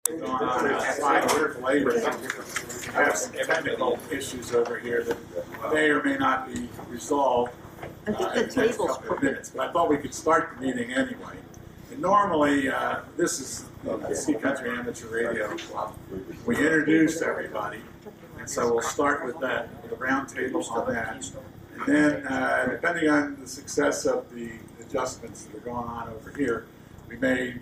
going on outside with labor. I have some technical issues over here that may or may not be resolved I think in the the next table's couple of minutes, but I thought we could start the meeting anyway. And normally, this is Sea Country Amateur Radio Club. We introduce everybody, and so we'll start with that, with a round table on that. And then, depending on the success of the adjustments that are going on over here, we may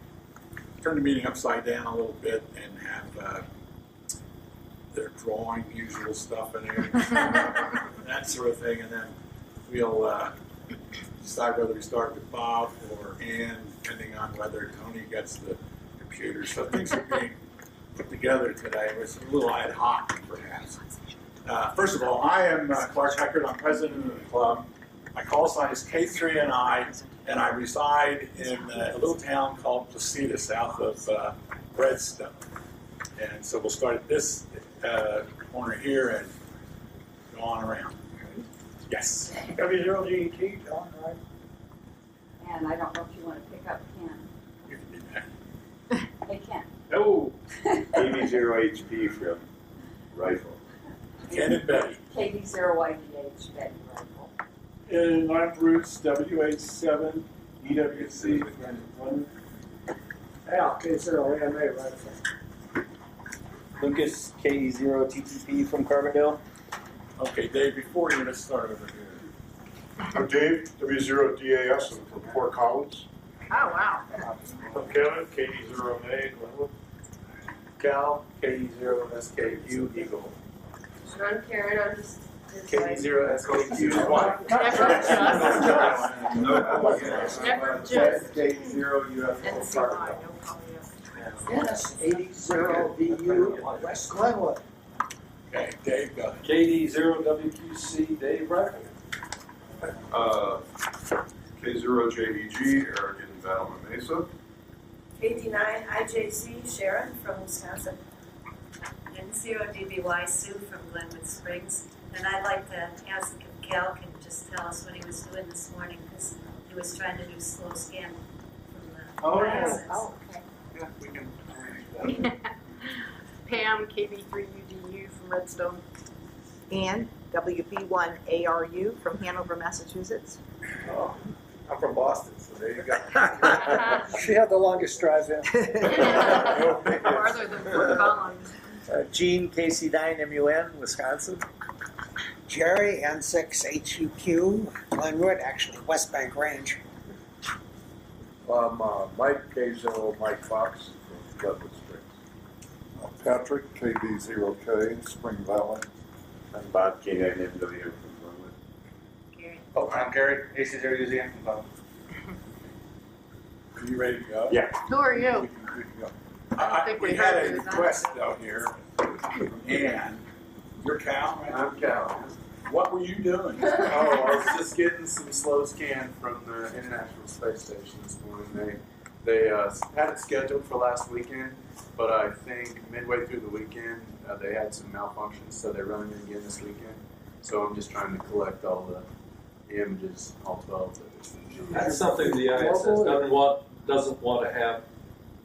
turn the meeting upside down a little bit and have their drawing usual stuff in there, that sort of thing, and then we'll decide whether we start with Bob or Ann, depending on whether Tony gets the computer. So things are being put together today. It's a little ad hoc, perhaps. First of all, I am Clark Heckert. I'm president of the club. My call sign is K3NI, and I reside in a little town called Placida, south of Redstone. And so we'll start at this corner here and go on around. Yes. W0GT, John, right? And I don't know if you want to pick up Ken. You can do that. Hey, Ken. No. KD0HP from Rifle. Ken and Betty. KD0YDH, Betty Rifle. And Lamp Roots, WH7, EWC from London. Al, K0AMA, right? Lucas, K0TTP from Carbondale. Okay, Dave, before you, let's start over here. I'm Dave, W0DAS from Fort Collins. Oh, wow. I'm Kevin, KD0A, Glenwood. Cal, K0SKQ Eagle. I'm Karen, I'm just. K0SKQ White. Never just. K0UFO Carbondale. Yes, 80VU, West Glenwood. Okay, Dave, go ahead. KD0WQC Dave Rifle. K0JEG, Eric in Battlement Mesa. KD9 IJC Sharon from Wisconsin. And 0DBY Sue from Glenwood Springs. And I'd like to ask if Cal can just tell us what he was doing this morning, because he was trying to do slow scan from the glasses. Oh, okay. Yeah, we can arrange that. Pam, KB3UDU from Redstone. Ann, WB1ARU from Hanover, Massachusetts. Oh, I'm from Boston, so there you go. She had the longest drive in. Farther than Fort Collins. Gene, KC9MUN, Wisconsin. Jerry, N6HUQ, Glenwood, actually West Bank Range. Mike, K0 Mike Fox from Glenwood Springs. Patrick, KD0K, Spring Valley. I'm Bob, K9MW from Glenwood. Gary. Oh, I'm Gary, AC0UZM from Boston. Are you ready to go? Yeah. Who are We you? can go. I think We we had heard a it was that. request out here from Ann. You're Cal, right? I'm Cal. What were you doing? Oh, I was just getting some slow scan from the International Space Station this morning. They had it scheduled for last weekend, but I think midway through the weekend they had some malfunctions, so they're running it again this weekend. So I'm just trying to collect all the images, all 12. That's something the ISS doesn't want to have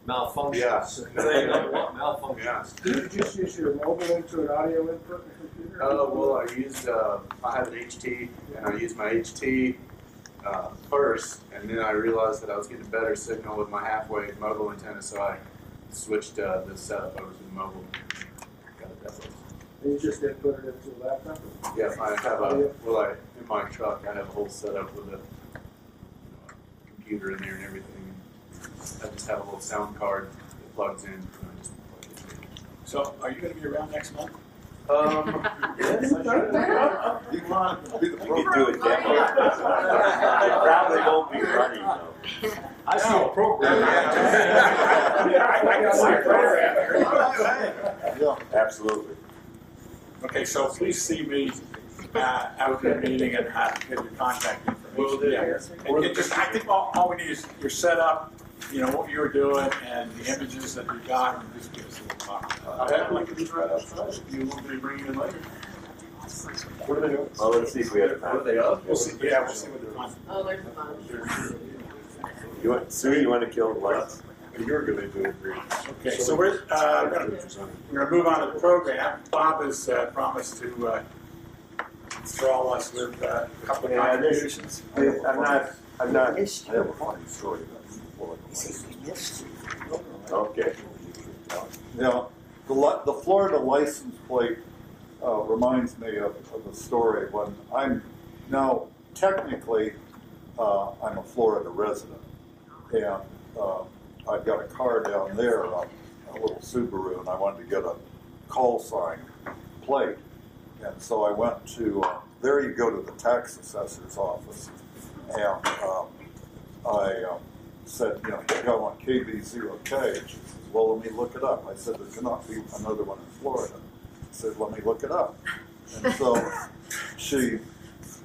malfunctions. Yeah. They don't want malfunctions. Did you just use your mobile into an audio input in the computer? Well, I used, I had an HT, and I used my HT first, and then I realized that I was getting a better signal with my half-wave mobile antenna, so I switched the setup over to the mobile. Got it that way. And you just input it into a laptop? Yeah, I have in my truck, I have a whole setup with a computer in there and everything. I just have a little sound card that plugs in. And I just plug it in. So, are you going to be around next month? Yes, I should. You want to be the You could do it definitely. It probably won't be running though. I see a program. I can see a program. Yeah, absolutely. Okay, so please see me after the meeting and get your contact information. Will do. Yeah. And it just, I think all we need is your setup, you know, what you were doing, and the images that you got, and just give us a little talk. I have like these right outside. If you want me to bring you in later. What are they doing? Well, let's see if we have time. What are they up? We'll see, we'll see what the content. Oh, there's a bunch. You want, Sue, you want to kill the lights? You're gonna do it, Reed. Okay, so we're gonna move on to the program. Bob has promised to enthrall us with a couple of contributions. I'm not, I I have a funny story. Okay. Now, the Florida license plate reminds me of a story when now technically I'm a Florida resident, and I've got a car down there, a little Subaru, and I wanted to get a call sign plate, and so I went to there. You go to the tax assessor's office, and I said, I want KB0K. And she says, well, let me look it up. I said, there cannot be another one in Florida. She said, let me look it up. And so she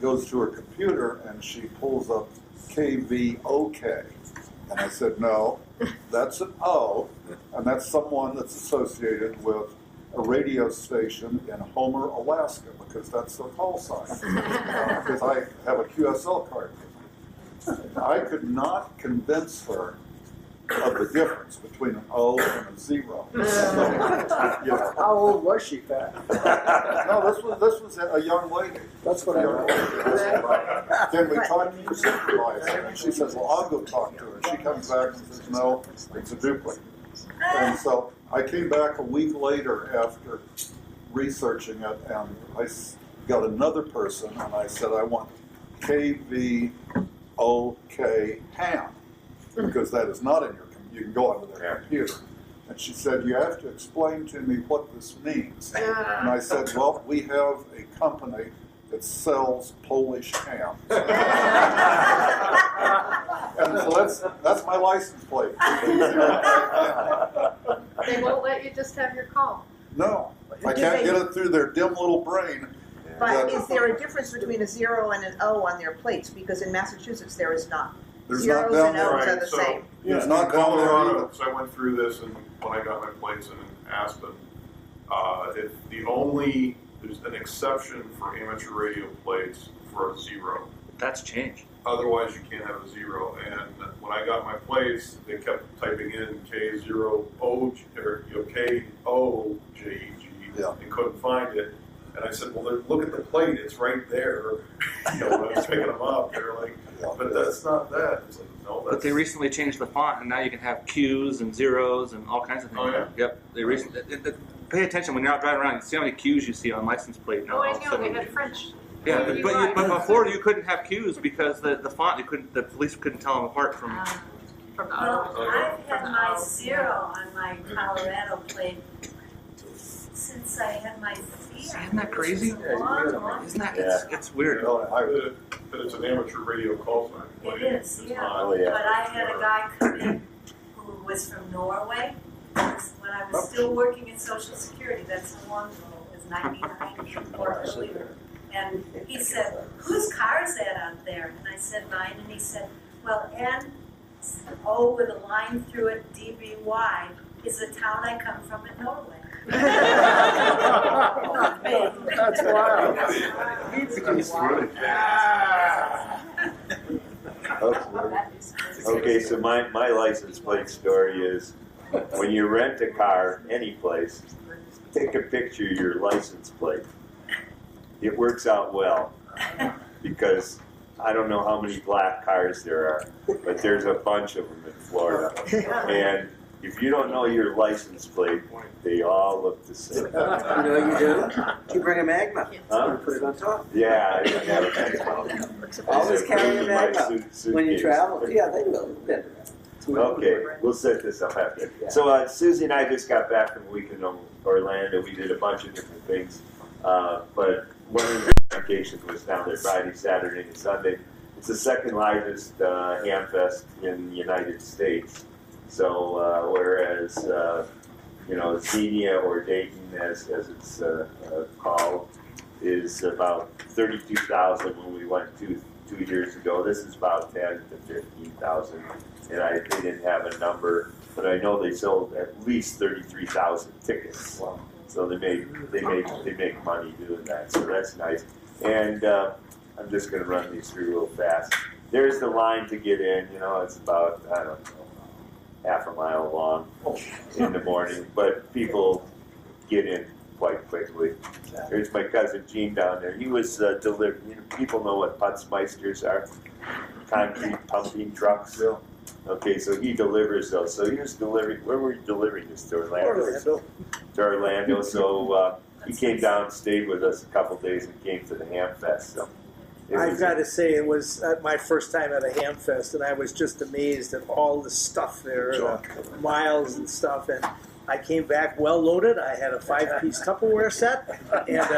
goes to her computer and she pulls up KVOK. And I said, no, that's an O, and that's someone that's associated with a radio station in Homer, Alaska, because that's their call sign. Because I have a QSL card. I could not convince her of the difference between an O and a 0. So, How old was she, Pat? no, this was a young lady. That's what I remember. Then we talked to her supervisor, and she says, well, I'll go talk to her. She comes back and says, no, it's a duplicate. And so I came back a week later after researching it, and I got another person, and I said, I want KVOK ham, because that is not in your computer. You can go onto their computer. And she said, you have to explain to me what this means. And I said, well, we have a company that sells Polish ham. And so that's my license plate. They won't let you just have your call. No, I can't get it through their dim little brain. But is there a difference between a 0 and an O on their plates? Because in Massachusetts there is not. There's Zeros not down and there. O's are the So, same. There's not down there either. So I went through this, and when I got my plates in Aspen, there's an exception for amateur radio plates for a 0. That's changed. Otherwise, you can't have a 0. And when I got my plates, they kept typing in K0O or KOJEG and couldn't find it. And I said, well, look at the plate; it's right there. When I was picking them up, they were like, but that's not that. It's like, no, that's. But they recently changed the font, and now you can have Q's and zeros and all kinds of things. Oh, yeah? Yep. They recently. Pay attention when you're out driving around. You see how many Q's you see on license plate now. Oh, I know, they had French. Yeah, but before you couldn't have Q's because the font the police couldn't tell them apart from. From the Well, O. I've had my 0 on my Colorado plate since I had my Fiat. Isn't that crazy? Long Isn't that time. it's weird. But it's an amateur radio call sign. It is, It's yeah. not- But I had a guy come in who was from Norway. When I was still working in Social Security, that's how long ago, it was 99 or earlier. And he said, whose car is that out there? And I said, mine. And he said, well, N-O with a line through it, DBY, is the town I come from in Norway. That's wild. Okay, so my license plate story is, when you rent a car any place, take a picture of your license plate. It works out well, because I don't know how many black cars there are, but there's a bunch of them in Florida. And if you don't know your license plate, they all look the same. You know you do? You bring a Magma. Huh? Put it on top. Yeah, I have a Always carry a Magma suitcase. when you travel. Yeah, they will. Okay, we'll set this up after. So Susie and I just got back from a week in Orlando. We did a bunch of different things, but one of the vacations was down there Friday, Saturday, and Sunday. It's the second largest ham fest in the United States. So whereas Xenia or Dayton, as it's called, is about 32,000 when we went 2 years ago. This is about 10 to 15,000, and they didn't have a number, but I know they sold at least 33,000 tickets. Wow. So they make money doing that. So that's nice. And I'm just going to run these through real fast. There's the line to get in. It's about, I don't know, half a mile long in the morning, but people get in quite quickly. There's my cousin Gene down there. He was delivering, people know what Putzmeisters are, concrete pumping trucks. Okay, so he delivers those. So he was delivering, where were you delivering this to? Orlando. To Orlando. So he came down, stayed with us a couple days, and came to the Ham Fest. So I've got to say, it was my first time at a Ham Fest, and I was just amazed at all the stuff there, miles and stuff. And I came back well loaded. I had a 5-piece Tupperware set and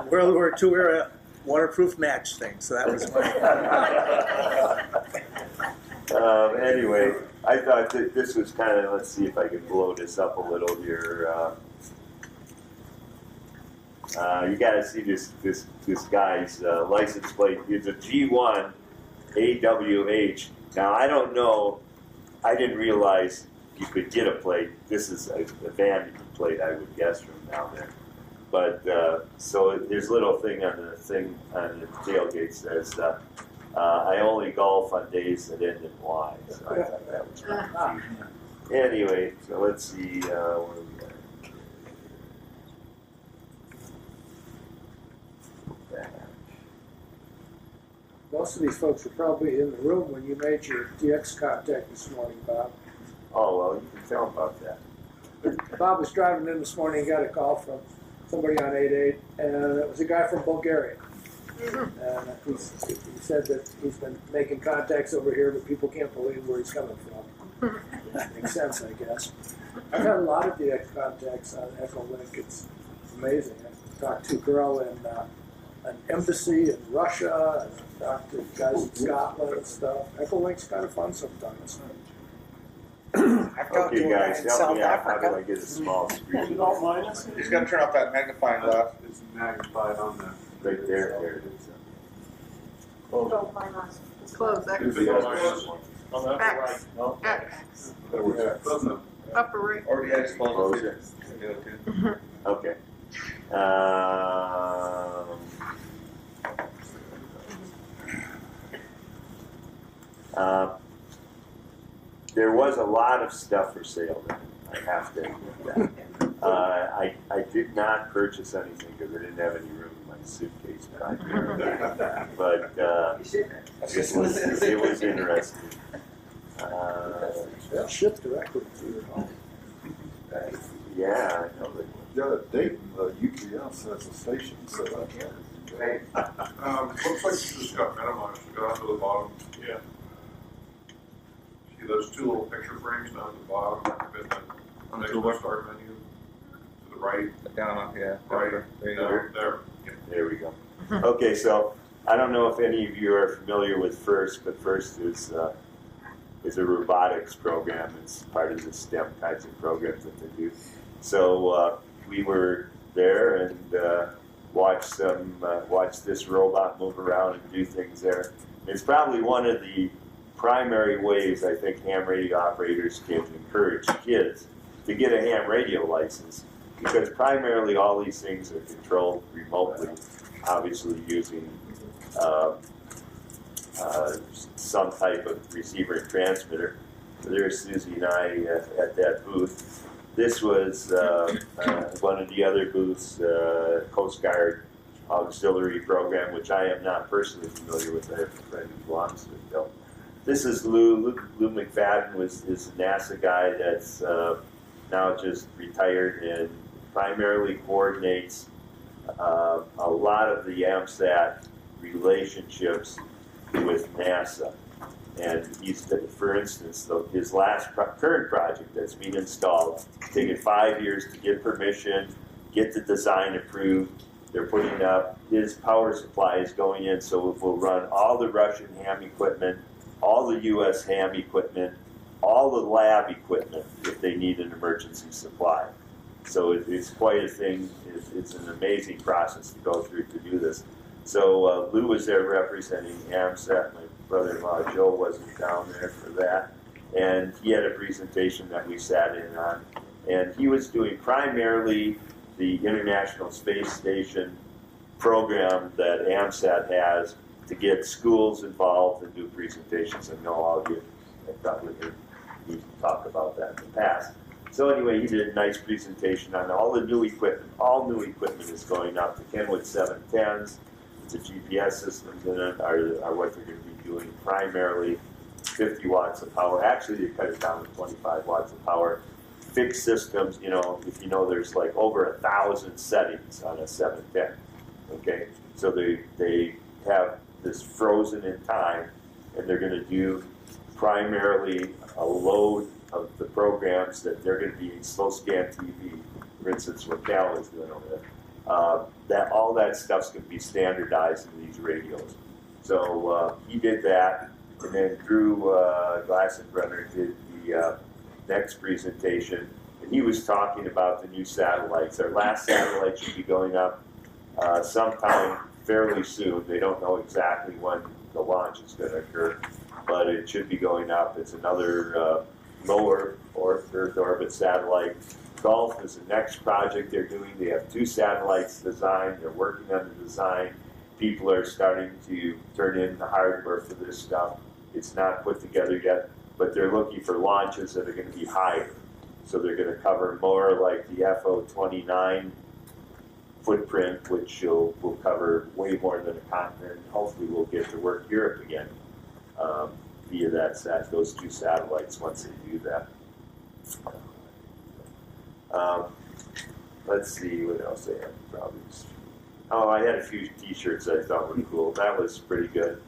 World War II era waterproof match thing. So that was my. Anyway, I thought that this was kind of, let's see if I can blow this up a little here. You got to see this guy's license plate. It's a G1 AWH. Now, I don't know. I didn't realize you could get a plate. This is a van plate, I would guess, from down there. But so there's a little thing on the tailgate says, "I only golf on days that end in Y." So I thought that was pretty cute. Anyway, so let's see. What do we got? Most of these folks were probably in the room when you made your DX contact this morning, Bob. Oh, well, you can tell about that. Bob was driving in this morning, he got a call from somebody on 88, and it was a guy from Bulgaria. And he said that he's been making contacts over here, but people can't believe where he's coming from. That makes sense, I guess. I've had a lot of DX contacts on Echolink. It's amazing. I talked to a girl in an embassy in Russia, and I talked to guys in Scotland and stuff. Echolink's kind of fun sometimes. Okay, guys, help me out. How do I get a small screen? You don't mind us? He's got to turn off that magnifying glass. It's magnified on the. Right there, there it is. It's closed. Is it on that X. right? No. X. Doesn't Upper right. Or yeah, just close it. Okay. There was a lot of stuff for sale then, I have to admit that. I did not purchase anything because I didn't have any room in my suitcase back there. But it was interesting. They'll ship directly to your home. Yeah, I know that. Yeah, Dayton, the UPS has a station set up there. looks like you just got minimized, go down to the bottom. Yeah. See those two little picture frames down at the bottom, On the next to the toolbar? start menu, to the right, Down off, yeah. right, There you go. there. Yeah. There we go. Okay, so I don't know if any of you are familiar with FIRST, but FIRST is a robotics program. It's part of the STEM kinds of programs that they do. So we were there and watched this robot move around and do things there. It's probably one of the primary ways I think ham radio operators can encourage kids to get a ham radio license, because primarily all these things are controlled remotely, obviously using some type of receiver and transmitter. So there's Susie and I at that booth. This was one of the other booths, Coast Guard Auxiliary Program, which I am not personally familiar with. I have a friend who belongs to it, though. This is Lou McFadden, is a NASA guy that's now just retired and primarily coordinates a lot of the AMSAT relationships with NASA. And he's, for instance, his last current project that's being installed, taken 5 years to get permission, get the design approved. They're putting up, his power supply is going in, so it will run all the Russian ham equipment, all the U.S. ham equipment, all the lab equipment if they need an emergency supply. So it's quite a thing. It's an amazing process to go through to do this. So Lou was there representing AMSAT. My brother-in-law Joe wasn't down there for that. And he had a presentation that we sat in on. And he was doing primarily the International Space Station program that AMSAT has to get schools involved and do presentations. I know all of you probably heard you talk about that in the past. So anyway, he did a nice presentation on all the new equipment. All new equipment is going up. The Kenwood 710s, the GPS systems in it are what they're going to be doing primarily. 50 watts of power. Actually, they cut it down to 25 watts of power. Fixed systems, you know, if you know, there's like over 1,000 settings on a 710. Okay, so they have this frozen in time, and they're going to do primarily a load of the programs that they're going to be in slow scan TV. For instance, what Cal is doing over there. That all that stuff's going to be standardized in these radios. So he did that. And then Drew Glassenbrenner did the next presentation, and he was talking about the new satellites. Our last satellite should be going up sometime fairly soon. They don't know exactly when the launch is going to occur, but it should be going up. It's another lower Earth orbit satellite. Golf is the next project they're doing. They have 2 satellites designed. They're working on the design. People are starting to turn in the hardware for this stuff. It's not put together yet, but they're looking for launches that are going to be higher. So they're going to cover more like the FO-29 footprint, which will cover way more than a continent. Hopefully we'll get to work Europe again via those 2 satellites once they do that. Let's see what else they have. Probably. Oh, I had a few T-shirts I thought were cool. That was pretty good.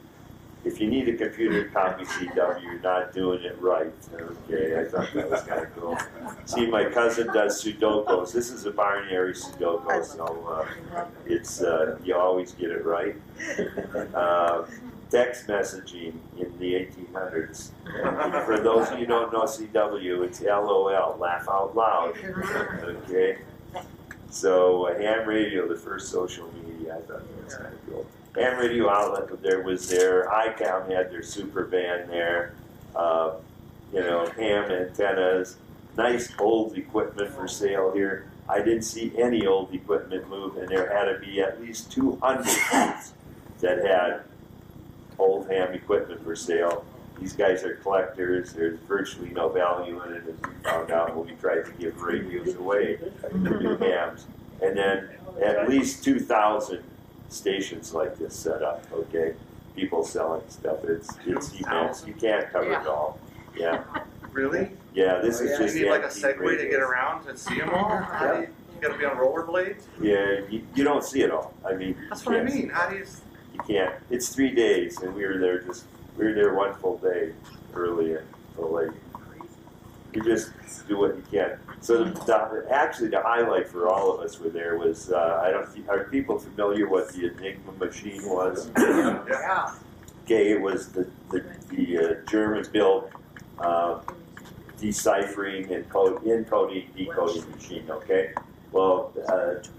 If you need a computer to copy CW, you're not doing it right. Okay, I thought that was kind of cool. See, my cousin does Sudokus. This is a binary Sudoku, so it's you always get it right. Text messaging in the 1800s. For those of you who don't know CW, it's LOL, laugh out loud. Okay. So ham radio, the first social media, I thought that was kind of cool. Ham radio outlet there was there. ICOM had their super band there. You know, ham antennas. Nice old equipment for sale here. I didn't see any old equipment move, and there had to be at least 200 booths that had old ham equipment for sale. These guys are collectors. There's virtually no value in it, as we found out when we tried to give radios away, new hams. And then at least 2,000 stations like this set up, okay? People selling stuff. It's immense. You can't cover it all. Yeah. Really? Yeah, this is just you need like a antique Segway to get radios. around and see them all? You gotta be on rollerblades? Yeah, you don't see it all. I mean, That's what I mean. How do you... You can't. It's 3 days, and we were there one full day early and so late. You just do what you can. So actually the highlight for all of us were there was, are people familiar what the Enigma machine was? Yeah. Okay, it was the German built deciphering and encoding, decoding machine, okay? Well,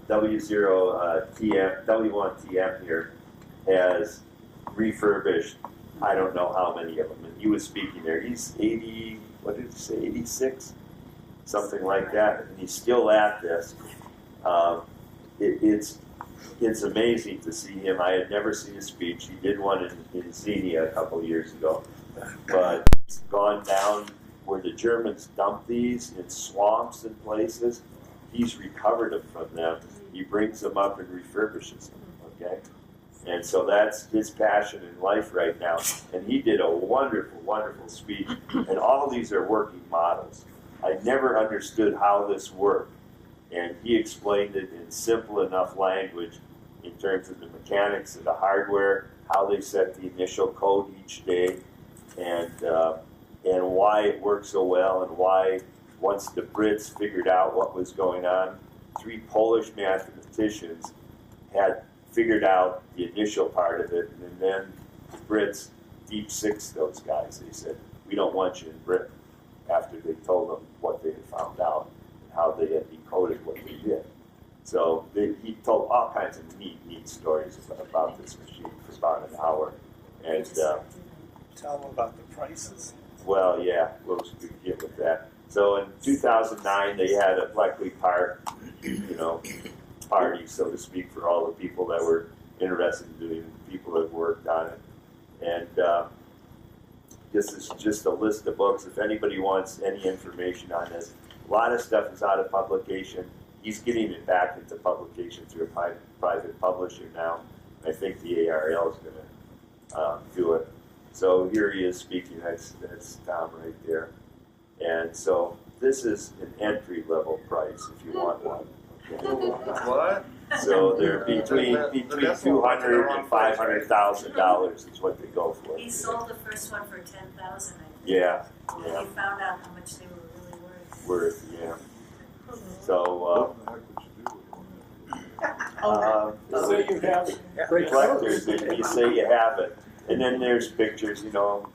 W1TM here has refurbished, I don't know how many of them, and he was speaking there. He's 80, what did he say, 86? Something like that, and he's still at this. It's amazing to see him. I had never seen a speech. He did one in Xenia a couple years ago, but it's gone down where the Germans dump these in swamps and places. He's recovered them from them. He brings them up and refurbishes them, okay? And so that's his passion in life right now. And he did a wonderful, wonderful speech. And all of these are working models. I never understood how this worked. And he explained it in simple enough language in terms of the mechanics of the hardware, how they set the initial code each day, and why it worked so well, and why once the Brits figured out what was going on, 3 Polish mathematicians had figured out the initial part of it, and then the Brits deep sixed those guys. They said, we don't want you in Britain, after they told them what they had found out and how they had decoded what they did. So he told all kinds of neat stories about this machine for about an hour. And Tell them about the prices. well, yeah, we'll get with that. So in 2009, they had a Bleckley Park, party, so to speak, for all the people that were interested in doing it, people that worked on it. And this is just a list of books. If anybody wants any information on this, a lot of stuff is out of publication. He's getting it back into publication through a private publisher now. I think the ARL is going to do it. So here he is speaking. That's Tom right there. And so this is an entry level price if you want one. Okay. What? So they're between $200,000 and $500,000 is what they go for. He sold the first one for 10,000. Yeah, And yeah. he found out how much they were really worth. Yeah. So, So you have collectors, you say you have it. And then there's pictures, you know,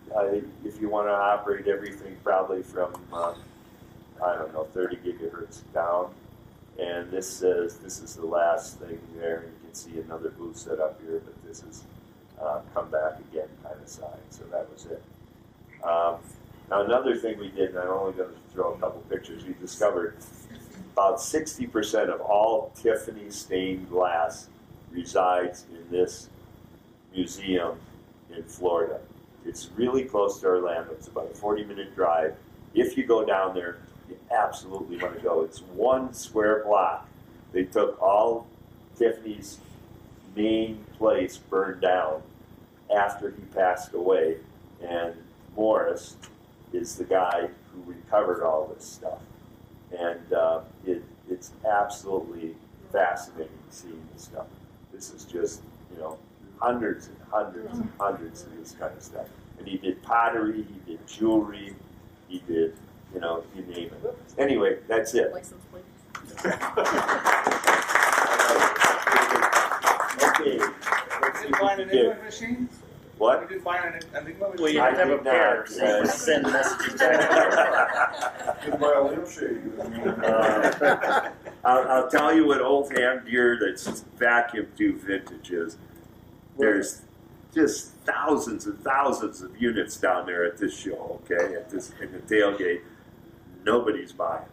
if you want to operate everything probably from, I don't know, 30 gigahertz down. And this says, this is the last thing there. You can see another booth set up here, but this is come back again kind of sign. So that was it. Now another thing we did, and I'm only going to throw a couple pictures, we discovered about 60% of all Tiffany stained glass resides in this museum in Florida. It's really close to Orlando. It's about a 40-minute drive. If you go down there, you absolutely want to go. It's 1 square block. They took all Tiffany's main place burned down after he passed away, and Morris is the guy who recovered all this stuff. And it's absolutely fascinating seeing this stuff. This is just, you know, hundreds and hundreds and hundreds of this kind of stuff. And he did pottery, he did jewelry, he did, you know, you name it. Anyway, that's it. License plate. Okay. Let's see what we did. machine? What? You didn't buy an Enigma machine? Well, you I have a did pair, not, so you send messages back. Didn't buy a lampshade. I'll tell you what old ham gear that's vacuum tube vintage is. There's just thousands and thousands of units down there at this show, okay, in the tailgate. Nobody's buying.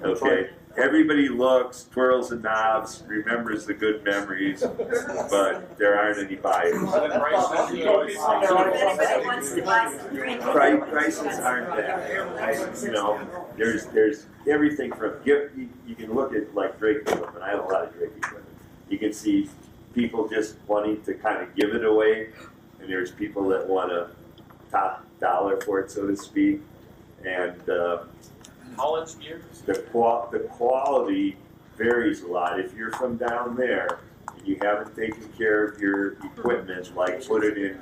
Okay? Everybody looks, twirls and knobs, remembers the good memories, but there aren't any buyers. Everybody wants to buy some drink. Prices aren't that. You know, there's everything from gift. You can look at like Drake equipment. I have a lot of Drake equipment. You can see people just wanting to kind of give it away, and there's people that want a top dollar for it, so to speak. And Holland's gear? the quality varies a lot. If you're from down there and you haven't taken care of your equipment, like put it in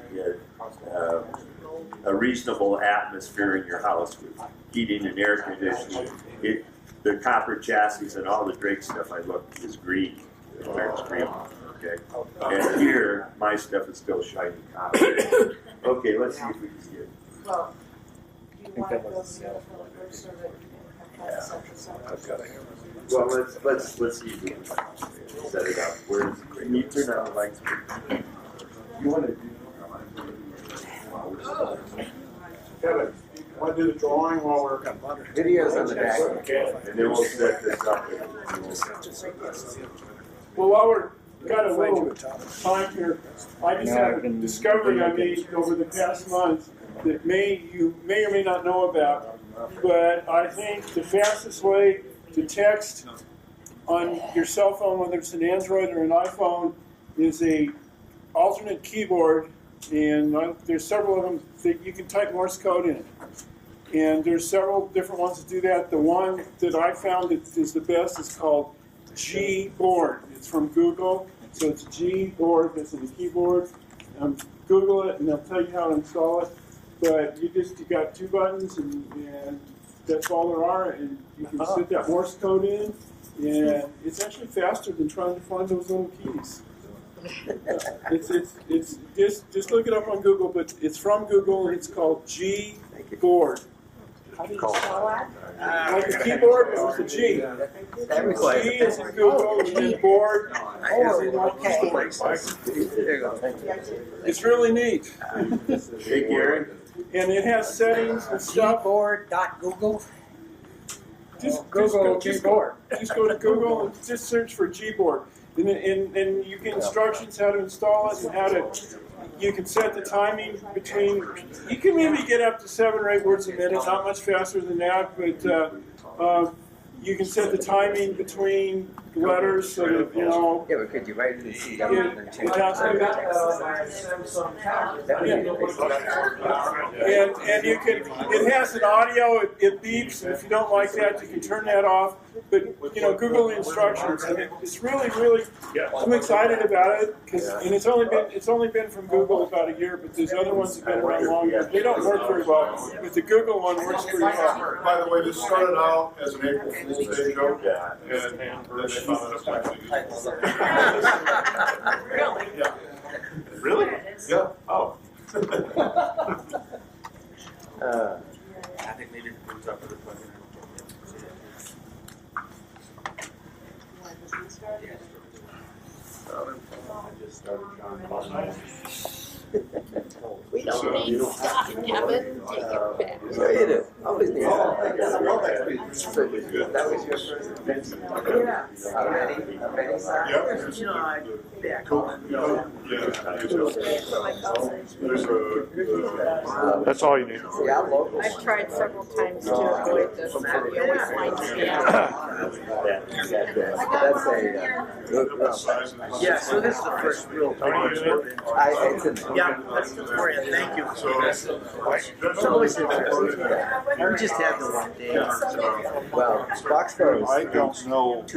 a reasonable atmosphere in your house with heating and air conditioning, the copper chassis and all the Drake stuff I look is green. It turns green. Okay. And here, my stuff is still shiny copper. Okay, let's see if we can get it. Well, do you want to go to the other fellow first so that you can have that central Well, let's see if we can set it up. Can you turn on the lights? You want to do? Kevin, want to do the drawing while we're? Videos on the back. And then we'll set this up. Well, while we're got a little time here, I just had a discovery I made over the past month that you may or may not know about, but I think the fastest way to text on your cell phone, whether it's an Android or an iPhone, is a alternate keyboard, and there's several of them that you can type Morse code in. And there's several different ones that do that. The one that I found that is the best is called Gboard. It's from Google, so it's Gboard. It's in the keyboard. Google it, and they'll tell you how to install it. But you got 2 buttons, and that's all there are. And you can set that Morse code in, and it's actually faster than trying to find those little keys. It's just look it up on Google, but it's from Google, and it's called Gboard. How do you spell that? Like a keyboard, it was a G. G is in Google, and then board. Okay. There you go. Thank you. It's really neat. Hey, Gary. And it has settings and stuff. Gboard.google. Just Google go to Google and just search for Gboard. And you get instructions how to install it and how to you can set the timing between, you can maybe get up to 7 or 8 words a minute, not much faster than that, but you can set the timing between letters so that, you know. Yeah, but could you write it in CW and then change And you can, it has an audio, it beeps, and if you don't like that, you can turn that off. But, you know, Google the instructions, and it's really, I'm excited about it, and it's only been from Google about a year, but these other ones have been around longer. They don't work very well, but the Google one works pretty well. By the way, this started out as an April Fool's Day joke, and then they found out it's actually. Really? Yeah. Really? Yeah. Oh. I think maybe it comes up with a question. We don't need stuff, Kevin. Take it back. Yeah, you do. Always need That was your first invention. Yeah. Already? That's all you need. Yeah, local. I've tried several times to avoid this. He always finds me out. That's a good Yeah, so this is the first real it's in Yeah, that's good for you. Thank you. So, It's always interesting. We just had the one day. well, Foxborough I don't know what the,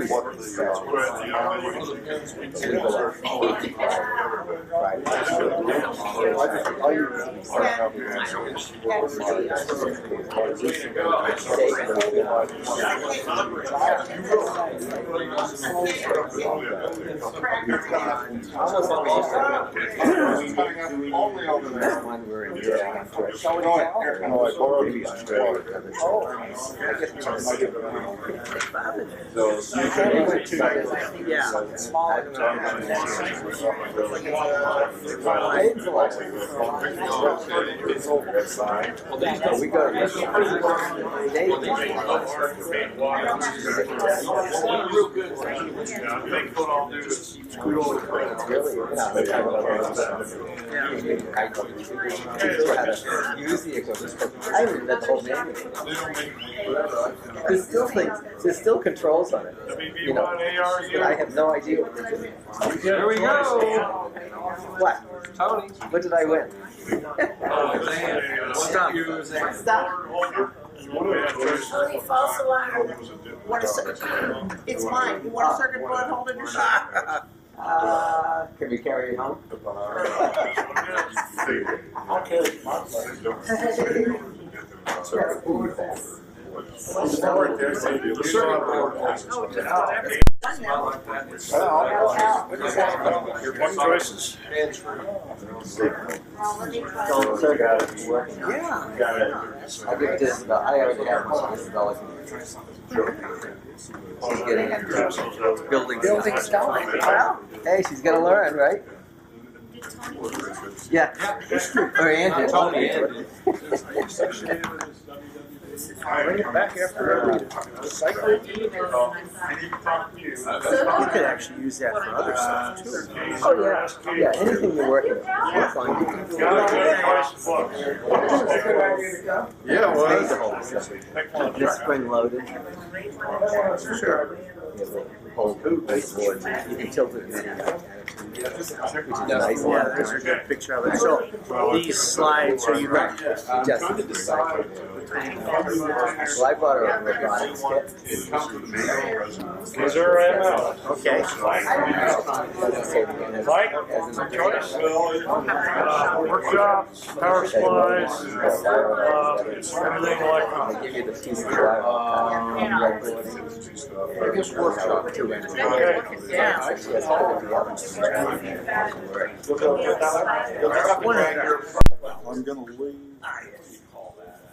one we're in. We go I haven't read the whole manual. There's still controls on it. You know, but I have no idea what they're doing. Here we go. What? Tony. What did I win? Stop. Tony, false alarm. It's mine. You want a circuit board holder to share? Can we carry it home? I think this is I already have one. This is all I can do. She's getting building stuff. Well, hey, she's gonna learn, right? Yeah. Or Andrew. Tony, Andrew. Bring it back after every cycle. You could actually use that for other stuff too. Oh yeah. Yeah, anything you're working on. That's fine. Yeah, it was. This spring loaded. Sure. Whole baseboard. You can tilt it in any which is nice. Yeah, there's a good picture of it. So these slides are you right? Just well, I bought a robotics kit. Is there right now? Okay. Workshops, power supplies, everything like I give you the piece of biggest workshop to rent. I'm gonna leave.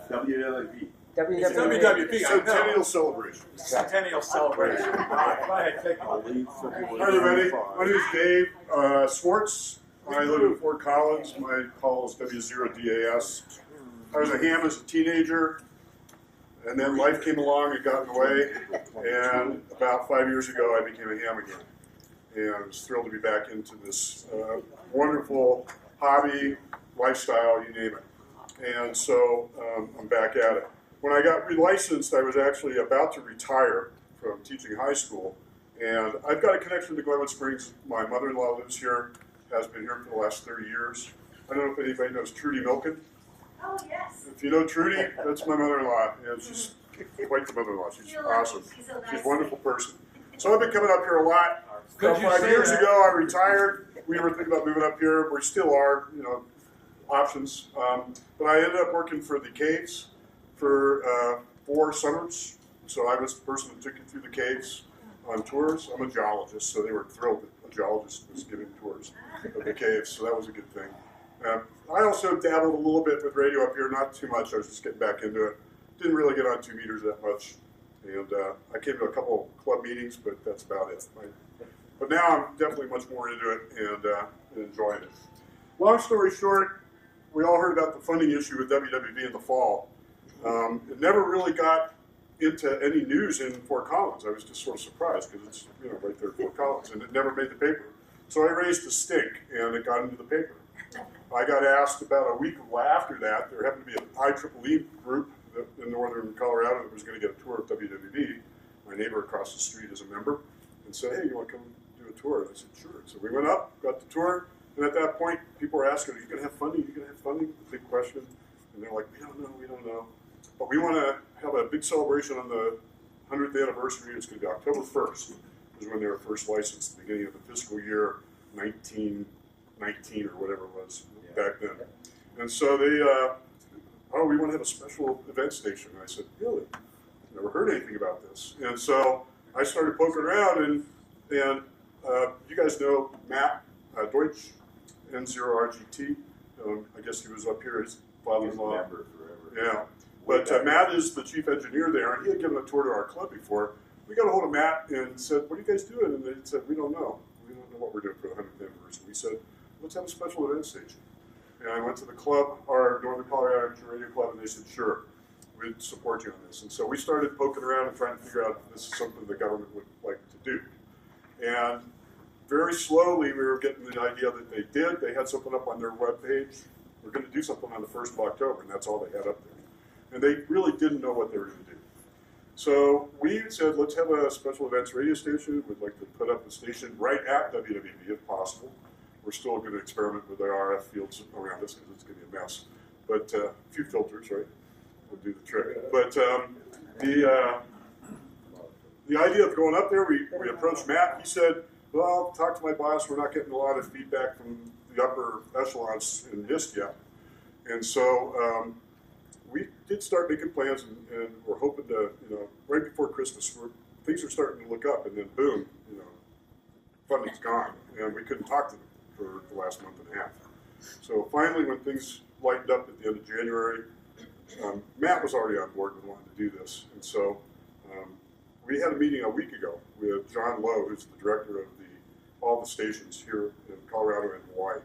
WWP. WWP, Centennial Celebration. Centennial celebration. Go ahead, take it. I'll leave February. Hi, everybody. My name is Dave Swartz. I live in Fort Collins. My call is W0DAS. I was a ham as a teenager, and then life came along and got in the way. And about 5 years ago, I became a ham again. And I was thrilled to be back into this wonderful hobby, lifestyle, you name it. And so I'm back at it. When I got relicensed, I was actually about to retire from teaching high school. And I've got a connection to Glenwood Springs. My mother-in-law lives here, has been here for the last 30 years. I don't know if anybody knows Trudy Milken. Oh, yes. If you know Trudy, that's my mother-in-law. And she's quite the mother-in-law. She's awesome. She's a nice She's a wonderful person. So I've been coming up here a lot. Could About you 5 say years that? ago, I retired. We were thinking about moving up here. We still are, you know, options. But I ended up working for the caves for 4 summers. So I was the person that took you through the caves on tours. I'm a geologist, so they were thrilled that a geologist was giving tours of the caves. So that was a good thing. I also dabbled a little bit with radio up here, not too much. I was just getting back into it. Didn't really get on 2 meters that much. And I came to a couple of club meetings, but that's about it. But now I'm definitely much more into it and enjoying it. Long story short, we all heard about the funding issue with WWB in the fall. It never really got into any news in Fort Collins. I was just sort of surprised because it's right there in Fort Collins, and it never made the paper. So I raised a stink, and it got into the paper. I got asked about a week after that. There happened to be an IEEE group in northern Colorado that was going to get a tour of WWB. My neighbor across the street is a member, and said, "Hey, you want to come do a tour?" And I said, "Sure." So we went up, got the tour, and at that point, people were asking, "Are you going to have funding? Are you going to have funding?" Big question. And they're like, "We don't know, we don't know. But we want to have a big celebration on the 100th anniversary. It's going to be October 1st, is when they were first licensed, the beginning of the fiscal year 1919 or whatever it was back then." And so they, "Oh, we want to have a special event station." And I said, "Really? Never heard anything about this." And so I started poking around, and you guys know Matt Deutsch, N0RGT. I guess he was up here, his father-in-law. Yeah. But Matt is the chief engineer there, and he had given a tour to our club before. We got a hold of Matt and said, "What are you guys doing?" And they said, "We don't know. We don't know what we're doing for the 100th anniversary." We said, "Let's have a special event station." And I went to the club, our Northern Colorado Amateur Radio Club, and they said, "Sure, we'd support you on this." And so we started poking around and trying to figure out if this is something the government would like to do. And very slowly we were getting the idea that they did. They had something up on their webpage. We're going to do something on the 1st of October, and that's all they had up there. And they really didn't know what they were going to do. So we said, let's have a special events radio station. We'd like to put up a station right at WWB if possible. We're still going to experiment with the RF fields around us because it's going to be a mess. But a few filters, right, will do the trick. But the idea of going up there, we approached Matt. He said, "Well, I'll talk to my boss. We're not getting a lot of feedback from the upper echelons in NIST yet." And so we did start making plans, and we're hoping to, right before Christmas, things are starting to look up, and then boom, funding's gone, and we couldn't talk to them for the last month and a half. So finally, when things lightened up at the end of January, Matt was already on board and wanted to do this, and so we had a meeting a week ago with John Lowe, who's the director of all the stations here in Colorado and Hawaii,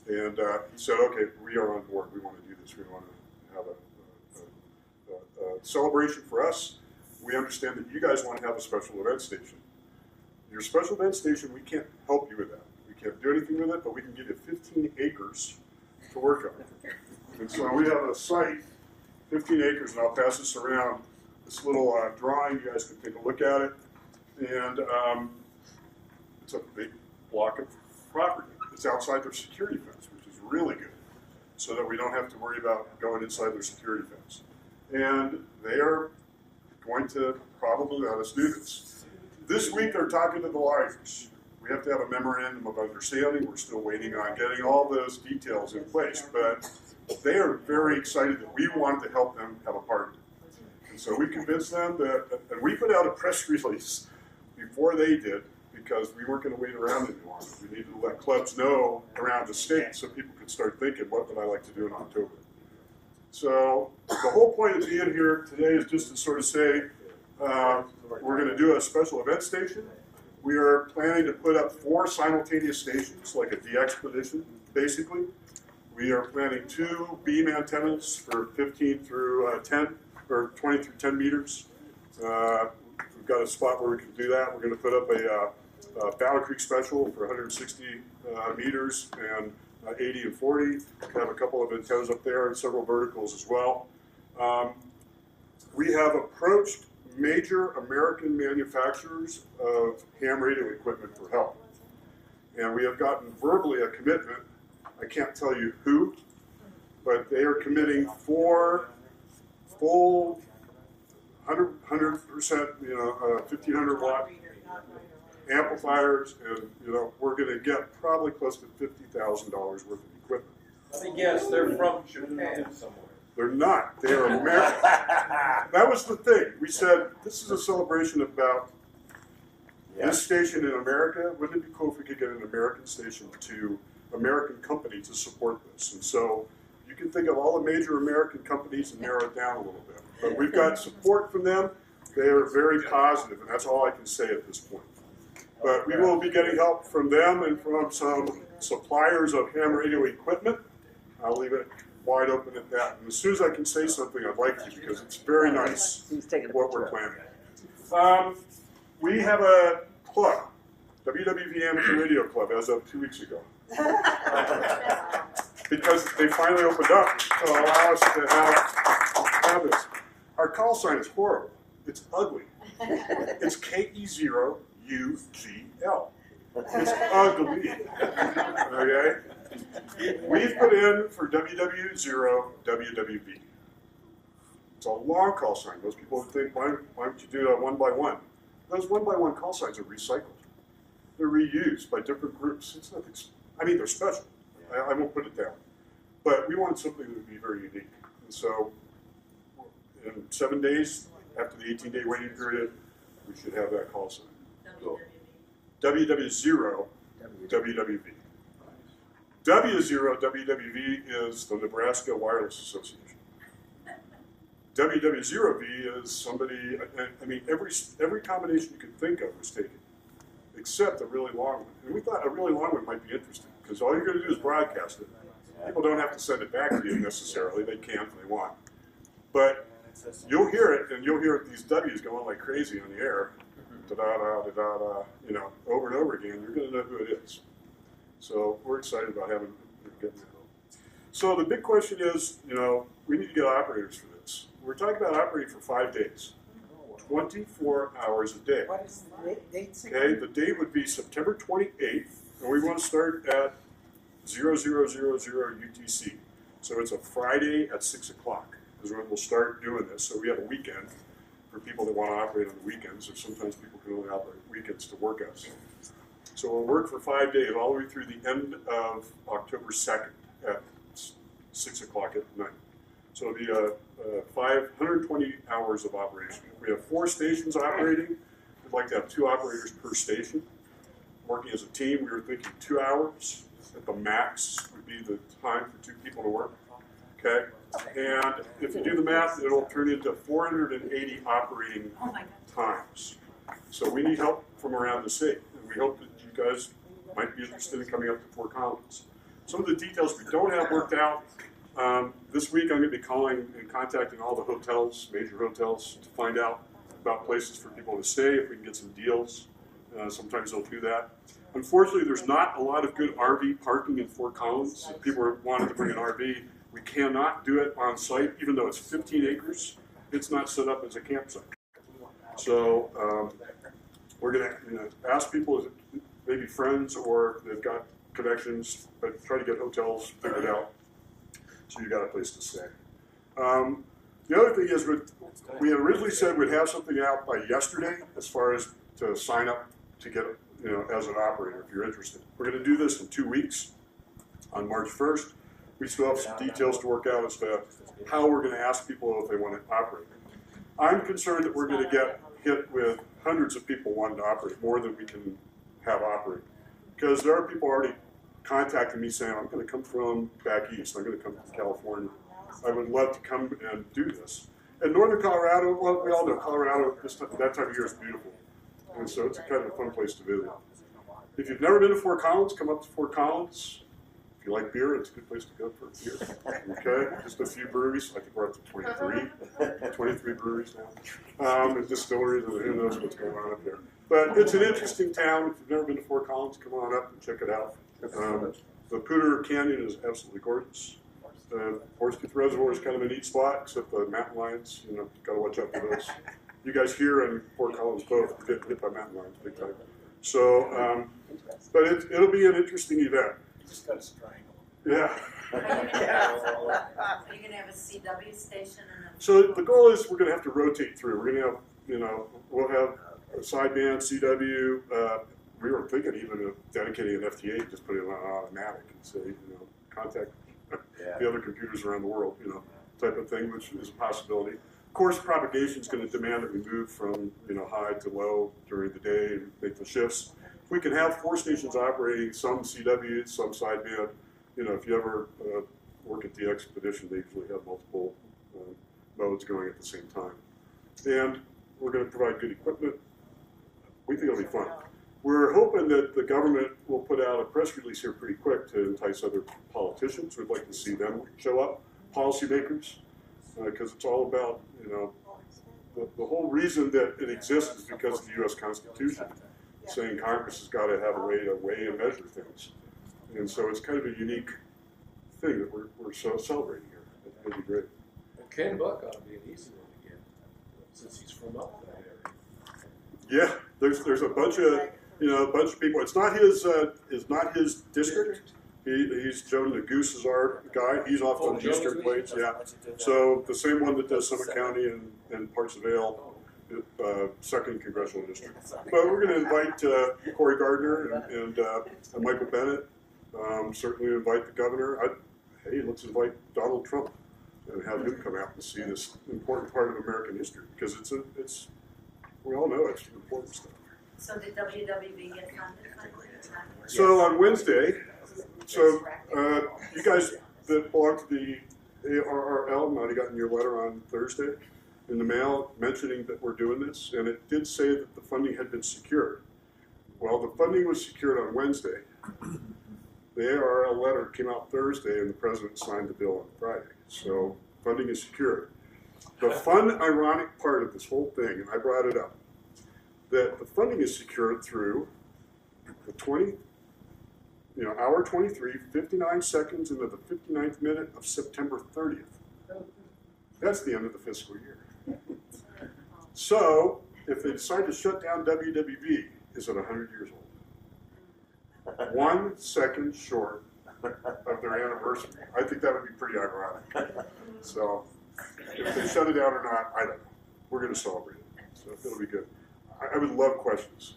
and he said, "Okay, we are on board. We want to do this. We want to have a celebration for us. We understand that you guys want to have a special event station. Your special event station, we can't help you with that. We can't do anything with it, but we can give you 15 acres to work on." And so we have a site, 15 acres, and I'll pass this around, this little drawing. You guys can take a look at it. And it's a big block of property. It's outside their security fence, which is really good, so that we don't have to worry about going inside their security fence. And they are going to probably let us do this. This week they're talking to the libraries. We have to have a memorandum of understanding. We're still waiting on getting all those details in place, but they are very excited that we wanted to help them have a party. And so we convinced them that, and we put out a press release before they did, because we weren't going to wait around any longer. We needed to let clubs know around the state so people could start thinking, what would I like to do in October? So the whole point of being here today is just to sort of say, we're going to do a special event station. We are planning to put up 4 simultaneous stations, like a de-expedition, basically. We are planning 2 beam antennas for 15 through 10, or 20 through 10 meters. We've got a spot where we can do that. We're going to put up a Battle Creek special for 160 meters, and 80 and 40. We have a couple of antennas up there and several verticals as well. We have approached major American manufacturers of ham radio equipment for help. And we have gotten verbally a commitment. I can't tell you who, but they are committing for full 100%, 1,500 watt amplifiers, and we're going to get probably close to $50,000 worth of equipment. Let me guess, they're from Japan somewhere. They're not. They are American. That was the thing. We said, this is a celebration about this station in America. Wouldn't it be cool if we could get an American station to American company to support this? And so you can think of all the major American companies and narrow it down a little bit. But we've got support from them. They are very positive, and that's all I can say at this point. But we will be getting help from them and from some suppliers of ham radio equipment. I'll leave it wide open at that. And as soon as I can say something, I'd like to, because it's very nice what we're planning. We have a club, WWV Amateur Radio Club, as of 2 weeks ago. Because they finally opened up to allow us to have this. Our call sign is horrible. It's ugly. It's KE0UGL. It's ugly. Okay? We've put in for WW0WWV. It's a long call sign. Most people would think, why don't you do a 1x1? Those 1x1 call signs are recycled. They're reused by different groups. It's nothing. I mean, they're special. I won't put it down. But we want something that would be very unique. And so, in 7 days, after the 18-day waiting period, we should have that call sign. WW0WWV. W0WWV is the Nebraska Wireless Association. WW0V is somebody, I mean, every combination you could think of was taken, except a really long one. And we thought a really long one might be interesting, because all you're going to do is broadcast it. People don't have to send it back to you necessarily. They can if they want. But you'll hear it, and you'll hear these W's going like crazy on the air, da-da-da, da-da-da, over and over again. You're going to know who it is. So we're excited about getting that. So the big question is, we need to get operators for this. We're talking about operating for 5 days, 24 hours a day. What is the date? Okay, the date would be September 28th, and we want to start at 0000 UTC. So it's a Friday at 6 o'clock is when we'll start doing this. So we have a weekend for people that want to operate on the weekends, or sometimes people can only operate weekends to work us. So we'll work for 5 days, all the way through the end of October 2nd at 6 o'clock at night. So it'll be 120 hours of operation. We have 4 stations operating. We'd like to have 2 operators per station. Working as a team, we were thinking 2 hours at the max would be the time for 2 people to work. Okay? And if you do the math, it'll turn into 480 operating times. So we need help from around the state. And we hope that you guys might be interested in coming up to Fort Collins. Some of the details we don't have worked out. This week I'm going to be calling and contacting all the hotels, major hotels, to find out about places for people to stay, if we can get some deals. Sometimes they'll do that. Unfortunately, there's not a lot of good RV parking in Fort Collins. If people wanted to bring an RV, we cannot do it on site, even though it's 15 acres. It's not set up as a campsite. So we're going to ask people, maybe friends or they've got connections, but try to get hotels figured out so you got a place to stay. The other thing is, we had originally said we'd have something out by yesterday as far as to sign up to get, as an operator if you're interested. We're going to do this in 2 weeks on March 1st. We still have some details to work out as to how we're going to ask people if they want to operate. I'm concerned that we're going to get hit with hundreds of people wanting to operate, more than we can have operate. Because there are people already contacting me saying, I'm going to come from back east, I'm going to come from California. I would love to come and do this. And northern Colorado, well, we all know Colorado, that time of year is beautiful. And so it's a kind of a fun place to visit. If you've never been to Fort Collins, come up to Fort Collins. If you like beer, it's a good place to go for a beer. Okay, just a few breweries. I think we're up to 23 breweries now. And distilleries, and who knows what's going on up there. But it's an interesting town. If you've never been to Fort Collins, come on up and check it out. The Pooter Canyon is absolutely gorgeous. The Horsetooth Reservoir is kind of a neat spot, except the mountain lions, you know, gotta watch out for those. You guys here in Fort Collins both get hit by mountain lions big time. So, but it'll be an interesting event. You just got to strangle. Yeah. Are you gonna have a CW station and a? So the goal is we're gonna have to rotate through. We're gonna have, you know, we'll have a sideband, CW. We were thinking even of dedicating an FTA and just put it on automatic and say, you know, contact the other computers around the world, you know, type of thing, which is a possibility. Of course, propagation is going to demand that we move from, you know, high to low during the day and make the shifts. If we can have 4 stations operating, some CW, some sideband, you know, if you ever work at the expedition, they usually have multiple modes going at the same time. And we're going to provide good equipment. We think it'll be fun. We're hoping that the government will put out a press release here pretty quick to entice other politicians. We'd like to see them show up, policymakers, because it's all about, you know, the whole reason that it exists is because of the U.S. Constitution, saying Congress has got to have a way to weigh and measure things. And so it's kind of a unique thing that we're so celebrating here. It'd be great. Well, Ken Buck ought to be an easy one to get, since he's from up that area. Yeah, there's a bunch of, you know, a bunch of people. It's not his district. He's Joe the Goose is our guy. He's off on the Eastern Plains. Yeah. So the same one that does Summit County and parts of Vail, 2nd Congressional District. But we're going to invite Cory Gardner and Michael Bennett. Certainly invite the governor. Hey, let's invite Donald Trump and have him come out and see this important part of American history, because it's we all know it's important stuff. So did WWB get funded? So on Wednesday, you guys that belong to the ARRL might have gotten your letter on Thursday in the mail mentioning that we're doing this, and it did say that the funding had been secured. Well, the funding was secured on Wednesday. The ARRL letter came out Thursday, and the president signed the bill on Friday. So funding is secured. The fun, ironic part of this whole thing, and I brought it up, that the funding is secured through the hour 23, 59 seconds into the 59th minute of September 30th. That's the end of the fiscal year. So, if they decide to shut down WWV, is it 100 years old? 1 second short of their anniversary. I think that would be pretty ironic. So, if they shut it down or not, I don't know. We're going to celebrate it. So, it'll be good. I would love questions.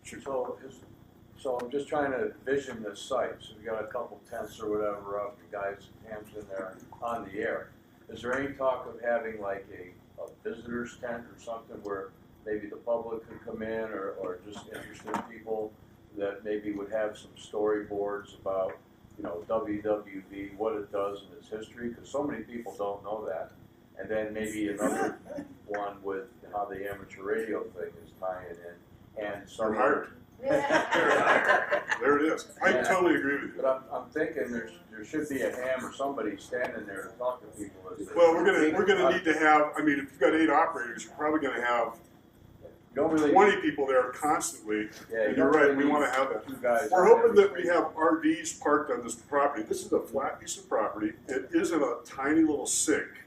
So I'm just trying to envision this site. So we got a couple tents or whatever up, the guys' hams in there on the air. Is there any talk of having like a visitor's tent or something where maybe the public could come in, or just interested people that maybe would have some storyboards about, you know, WWV, what it does in its history? Because so many people don't know that. And then maybe another one with how the amateur radio thing is tying in, and some hired. There it is. I totally agree with you. But I'm thinking there should be a ham or somebody standing there to talk to people. Well, we're gonna need to have. I mean, if you've got 8 operators, you're probably gonna have 20 people there constantly. Yeah, and you're right. We want to have that. We're hoping that we have RVs parked on this property. This is a flat piece of property. It is in a tiny little sink,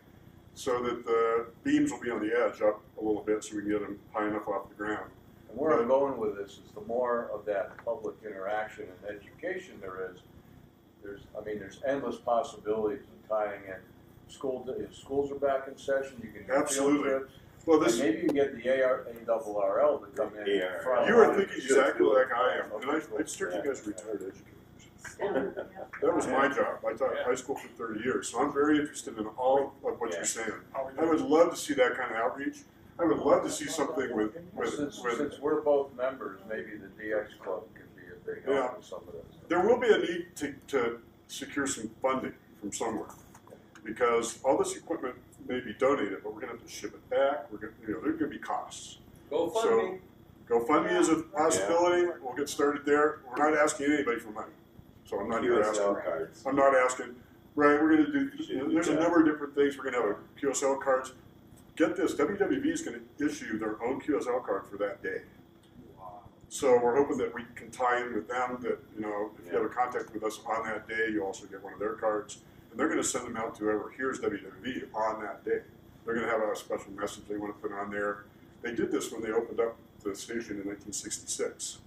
so that the beams will be on the edge up a little bit, so we can get them high enough off the ground. And where I'm going with this is the more of that public interaction and education there is, there's endless possibilities of tying in if schools are back in session, you can do Absolutely. field trips. Well, and maybe you can get the ARRL to come in. You are thinking exactly like I am. And I certainly you guys are retired educators. That was my job. I taught high school for 30 years, so I'm very interested in all of what you're saying. I would love to see that kind of outreach. I would love to see something with since we're both members, maybe the DX Club could be a big help with some of this. There will be a need to secure some funding from somewhere, because all this equipment may be donated, but we're going to have to ship it back. There's going to be costs. GoFundMe. GoFundMe is a possibility. Yeah. We'll get started there. We're not asking anybody for money, so I'm not here asking. I'm not asking. Right, we're going to do. There's a number of different things. We're going to have QSL cards. Get this, WWV is going to issue their own QSL card for that day. So we're hoping that we can tie in with them, that, you know, if you have a contact with us on that day, you also get one of their cards. And they're gonna send them out to whoever hears WWV on that day. They're gonna have a special message they wanna put on there. They did this when they opened up the station in 1966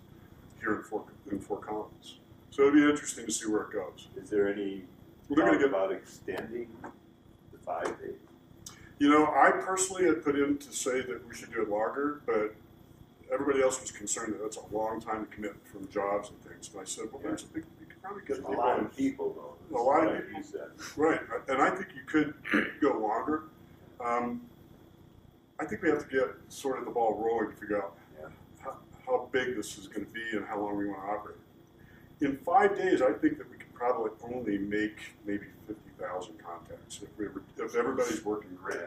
here in Fort Collins. So it'll be interesting to see where it goes. Is there any They're gonna talk get, about extending the 5 days? you know, I personally had put in to say that we should do it longer, but everybody else was concerned that that's a long time to commit from jobs and things. And I said, well, there's a big, you could probably get A lot of people, though. A lot of Like people. you said. Right, and I think you could go longer. I think we have to get sort of the ball rolling to figure out how big this is going to be and how long we want to operate. In 5 days, I think that we could probably only make maybe 50,000 contacts if everybody's working great.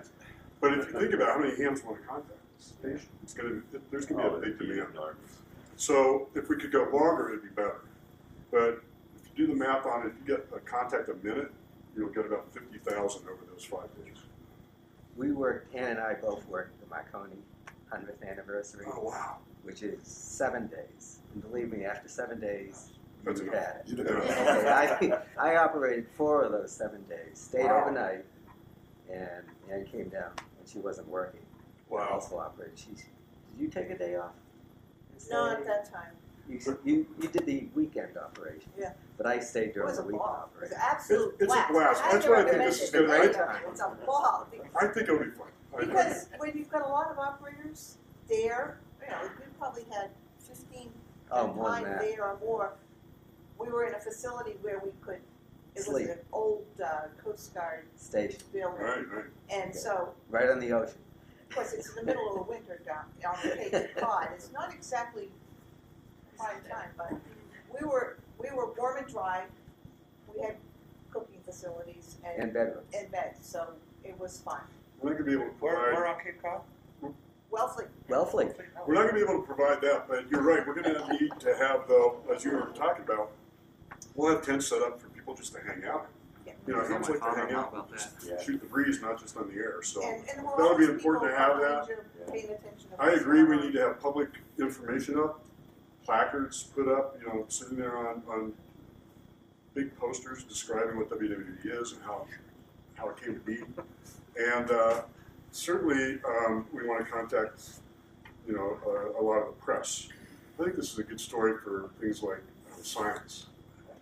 But if you think about how many hams want to contact this station, there's going to be a big demand. So if we could go longer, it'd be better. But if you do the math on it, if you get a contact a minute, you'll get about 50,000 over those 5 days. Ann and I both worked the Marconi 100th anniversary. Oh, wow. Which is 7 days. And believe me, after 7 days, That's you enough. had it. You did enough. Okay, I operated 4 of those 7 days, stayed Wow. overnight, and Ann came down when she wasn't working. Wow. Also operated. Did you take a day off? No, at that time. You did the weekend operation. Yeah. But I stayed It during was the a week ball. It was operation. an absolute It's a blast. blast. I That's why I think recommend this is it. good. It's a ball. I think it'll be fun. Because when you've got a lot of operators there, you know, we probably had 15 More than time that. there or more. We were in a facility where we could, it was Sleep. an old Coast Guard Station. building. Right. And so, Right on the ocean. of course, it's in the middle of the winter down on the Cape Cod. It's not exactly prime time, but we were warm and dry. We had cooking facilities And bedrooms. and beds, so it was fun. We're not going to be able to provide. Where on Cape Cod? Wellfleet. Wellfleet. We're not going to be able to provide that, but you're right. We're going to need to have, though, as you were talking about, we'll have tents set up for people just to hang out. Yeah. You know, Yeah, it's my like to father hang out, about just that. shoot the breeze, not just on the air. So And there were that'll be always important to people have behind that. you paying attention to I what's agree. going We on. need to have public information up, placards put up. You know, sitting there on big posters describing what WWD is and how it came to be. And certainly, we want to contact, you know, a lot of the press. I think this is a good story for things like science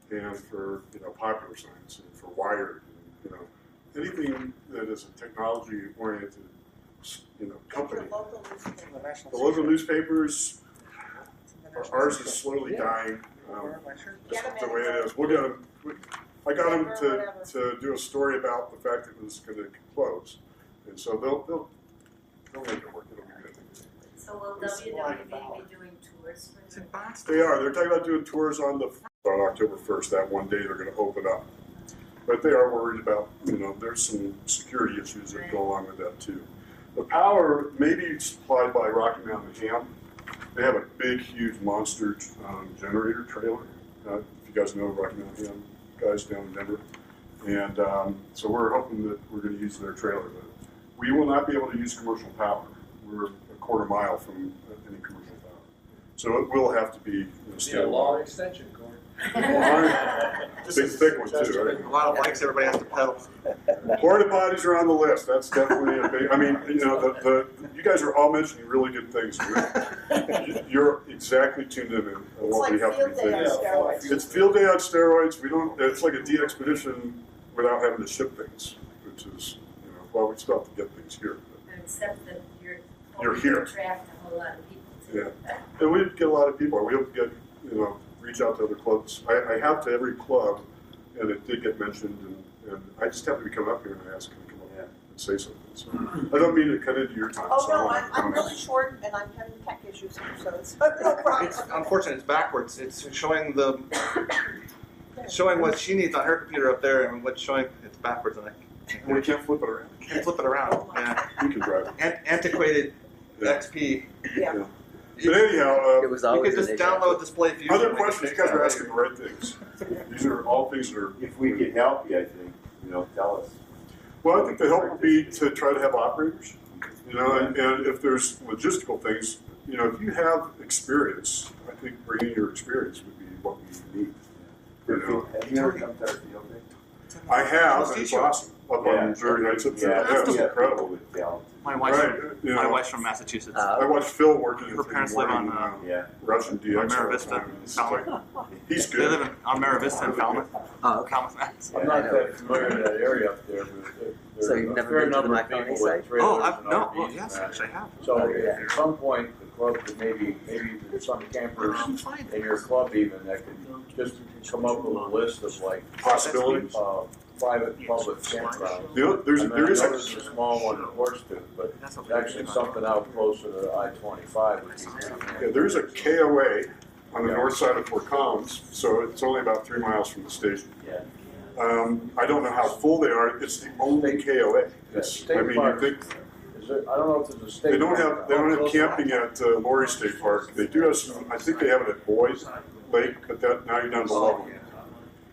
and for, you know, popular science and for Wired, and, you know, anything that is a technology-oriented, you know, company. The local newspapers, ours is slowly dying. That's the way it is. We'll get them. I got them to do a story about the fact that it was going to close, and so they'll make it work. It'll be good. So will WWV be doing tours for them? They are. They're talking about doing tours on October 1st. That one day they're going to open up, but they are worried about, you know, there's some security issues that go along with that too. The power may be supplied by Rocky Mountain Ham. They have a big, huge monster generator trailer. If you guys know Rocky Mountain Ham guys down in Denver. And so we're hoping that we're going to use their trailer. But we will not be able to use commercial power. We're a quarter mile from any commercial power. So it will have to be, you know, Need a long extension cord. big thick one too, right? A lot of bikes everybody has to pedal. Porta potties are on the list. That's definitely a big. I mean, you know, you guys are all mentioning really good things. You're exactly tuned in on what we have to be thinking. It's field day on steroids. We don't. It's like a de-expedition without having to ship things, which is, you know, well, we still have to get things here. Except that You're here. attract a whole lot of people too. Yeah, and we get a lot of people. We hope to get, you know, reach out to other clubs. I have to every club, and it did get mentioned, and I just have to come up here and ask them to come up and say something. So I don't mean to cut into your time. Oh, so no, I I'm really short and I'm having tech issues here, so it's no problem. It's unfortunate. It's backwards. It's showing what she needs on her computer up there, and what's showing it's backwards, and we can't flip it around. Can't flip it around. Yeah. You can drive it. Antiquated XP. Yeah. But anyhow, It was You always could just an issue. download display view. other questions. You guys are asking the right things. These are all things that are. If we can help you, I think, you know, tell us. Well, I think the help would be to try to have operators, you know, and if there's logistical things, you know, if you have experience, I think bringing your experience would be what we need. You know, Have you ever come to our field day? I have, and it's awesome. Up on Missouri Heights up there. Yeah, it's incredible. My wife's, Right, you my know. wife's from Massachusetts. I watched Phil working Her parents live on Russian DX. on Mara all the Vista, time, and it's like, Falmouth. he's They good. live on Mara Vista in Falmouth. Oh, okay. Falmouth, Mass. I'm not that familiar with that area up there, but So there's you've a never fair been to the number of Macaroni people with site? trailers Oh, and no, RVs well, and yes, that. actually I have. So at some point, the club could maybe there's some campers in your club even that could just come up with a list of like Possibilities. private, public campgrounds. You know, I mean, I know there is there's a small one in Horsetooth, but actually something out closer to I-25 would be Yeah, there's a KOA on the north side of Fort Collins, so it's only about 3 miles from the station. Yeah. I don't know how full they are. It's the only KOA. It's, I mean, you think Is there, I don't know if there's a state. they don't have camping at Lorry State Park. They do have some. I think they have it at Boys Lake, but that now you're down to Loveland.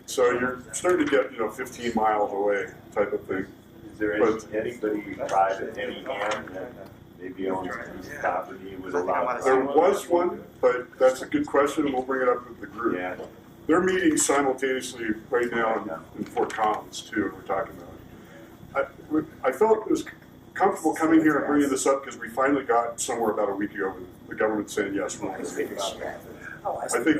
So you're starting to get 15 miles away type of thing. Is there anybody private, any hand that maybe owns a piece of property would allow? There was one, but that's a good question, and we'll bring it up with the group. Yeah. They're meeting simultaneously right now in Fort Collins too. We're talking about it. I felt it was comfortable coming here and bringing this up because we finally got somewhere about a week ago with the government saying yes, we're going to do this. I think.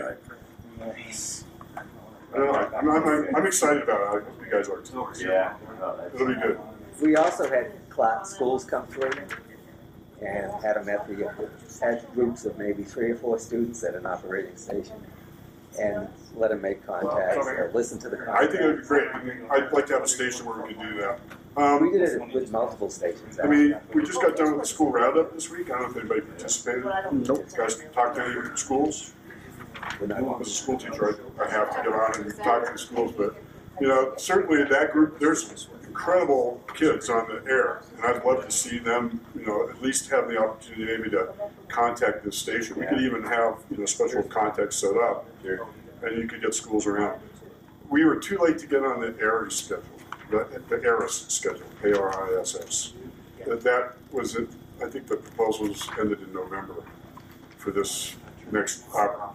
I don't know, I'm excited about it. I hope you guys are too. Yeah. It'll be good. We also had schools come through and had them had groups of maybe 3 or 4 students at an operating station and let them make contacts or listen to the contacts. I think it would be great. I mean, I'd like to have a station where we could do that. We did it with multiple stations. I mean, we just got done with the school roundup this week. I don't know if anybody participated. Nope. You guys talked to any of the schools? As a school teacher, I have to get on and talk to the schools, but certainly in that group, there's incredible kids on the air, and I'd love to see them, at least have the opportunity maybe to contact this station. We could even have, special contacts set up, and you could get schools around. We were too late to get on the ARIS schedule, the ARIS schedule, ARISS. That was it. I think the proposals ended in November for this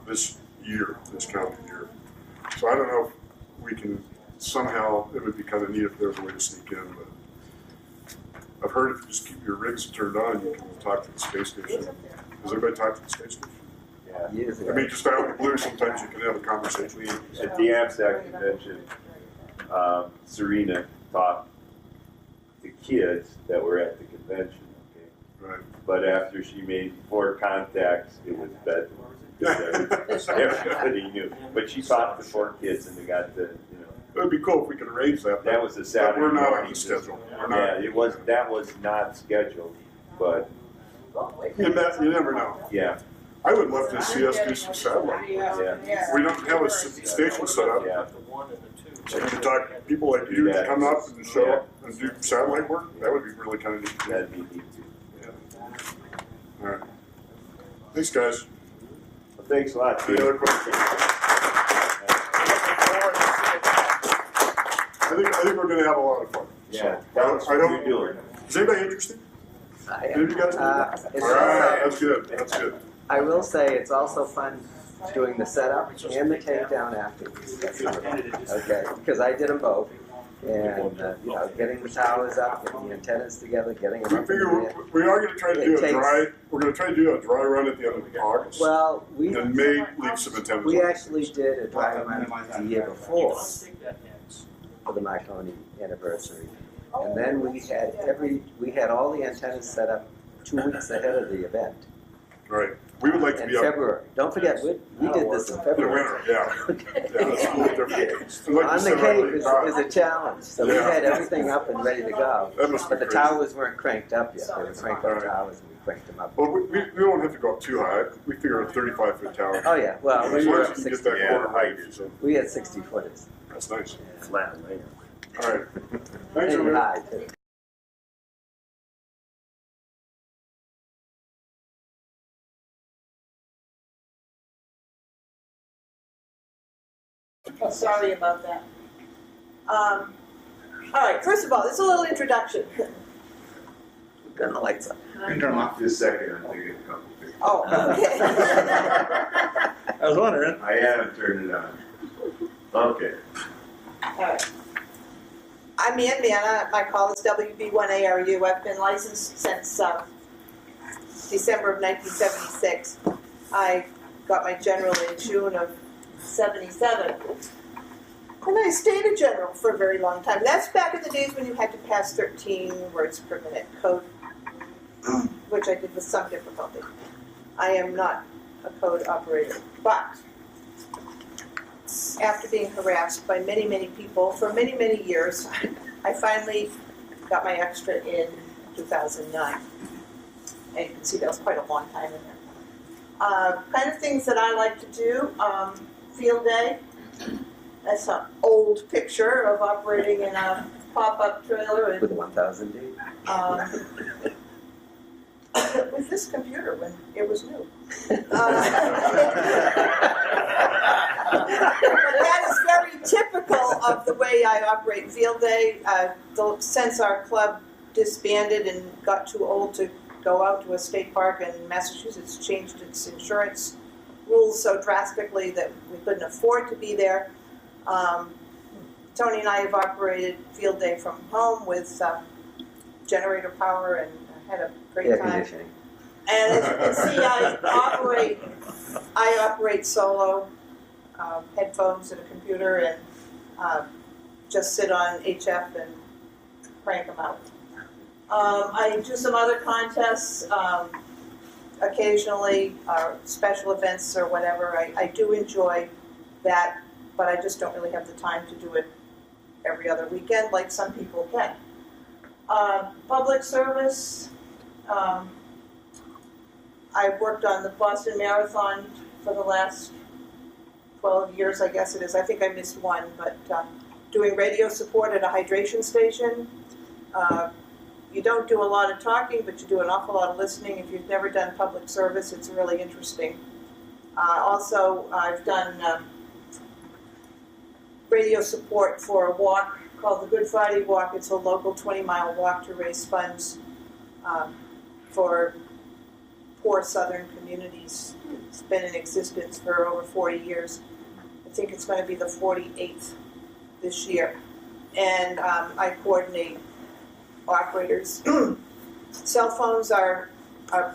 this year, this calendar year. So I don't know if we can somehow, it would be kind of neat if there was a way to sneak in, but I've heard if you just keep your rigs turned on, you can talk to the space station. Does everybody talk to the space station? Yeah. I mean, just out of the blue, sometimes you can have a conversation. At the AMSAC convention, Serena taught the kids that were at the convention. Right. But after she made 4 contacts, it was bedtime. Everybody knew. But she taught the 4 kids, and they got the, It would be cool if we could arrange that. That was a Saturday. But we're not on morning. the schedule. We're not. Yeah, that was not scheduled, but You never know. yeah. I would love to see us do some satellite. Yeah. We don't have a station set up. Yeah. So we could talk, people like you to come up and show up and do satellite work. That would be really kind of neat. That'd be neat too. All right. Thanks, guys. Well, thanks a lot. Any other questions? I think we're going to have a lot of fun. Yeah. So, I don't. Doing. Is anybody interested? I Any of you guys? it's All right, also- that's good. That's good. I will say it's also fun doing the setup and the takedown afterwards. Okay, because I did them both. And, getting the towers up, getting the antennas together, getting them We up in figure the air. we are going to try to do It takes- we're going to try to do a dry run at the end of August. Well, we may leave some antennas. we on. actually did a dry run the year before for the Marconi anniversary. And then we had all the antennas set up 2 weeks ahead of the event. Right. We would like to In be up February. Don't forget, we did this in in the February. winter. Yeah. Yeah, that's a little different. Like On you the said, Cape like, is a challenge. So we Yeah. had everything up and ready to go. That must be But the crazy. towers weren't cranked up yet. They were cranked up Right. towers and we cranked them up. Well, we won't have to go up too high. We figure a 35-foot tower. Oh, yeah. Well, As we long were as up you can get 60. that quarter height. So We had 60 footers. that's nice. Flat. All right. Thanks, And everybody. high, too. Sorry about that. All right, first of all, this is a little introduction. Turn the lights up. Turn them off for a second and take a couple pictures. Oh, okay. I was wondering. I haven't turned it on. Okay. All right. I'm Ann. My call is WB1ARU. I've been licensed since December of 1976. I got my general in June of 77. And I stayed a general for a very long time. That's back in the days when you had to pass 13 words per minute code, which I did with some difficulty. I am not a code operator, but after being harassed by many, many people for many, many years, I finally got my extra in 2009. And you can see that was quite a long time in there. Kind of things that I like to do, field day. That's an old picture of operating in a pop-up trailer. With 1,000 D. With this computer when it was new. But that is very typical of the way I operate field day. Since our club disbanded and got too old to go out to a state park, and Massachusetts changed its insurance rules so drastically that we couldn't afford to be there. Tony and I have operated field day from home with generator power and had a great Air time. conditioning. And as you can see, I operate solo, headphones and a computer, and just sit on HF and crank them out. I do some other contests occasionally, special events or whatever. I do enjoy that, but I just don't really have the time to do it every other weekend like some people can. Public service. I've worked on the Boston Marathon for the last 12 years, I guess it is. I think I missed one, but doing radio support at a hydration station. You don't do a lot of talking, but you do an awful lot of listening. If you've never done public service, it's really interesting. Also, I've done radio support for a walk called the Good Friday Walk. It's a local 20-mile walk to raise funds for poor southern communities. It's been in existence for over 40 years. I think it's going to be the 48th this year. And I coordinate operators. Cell phones are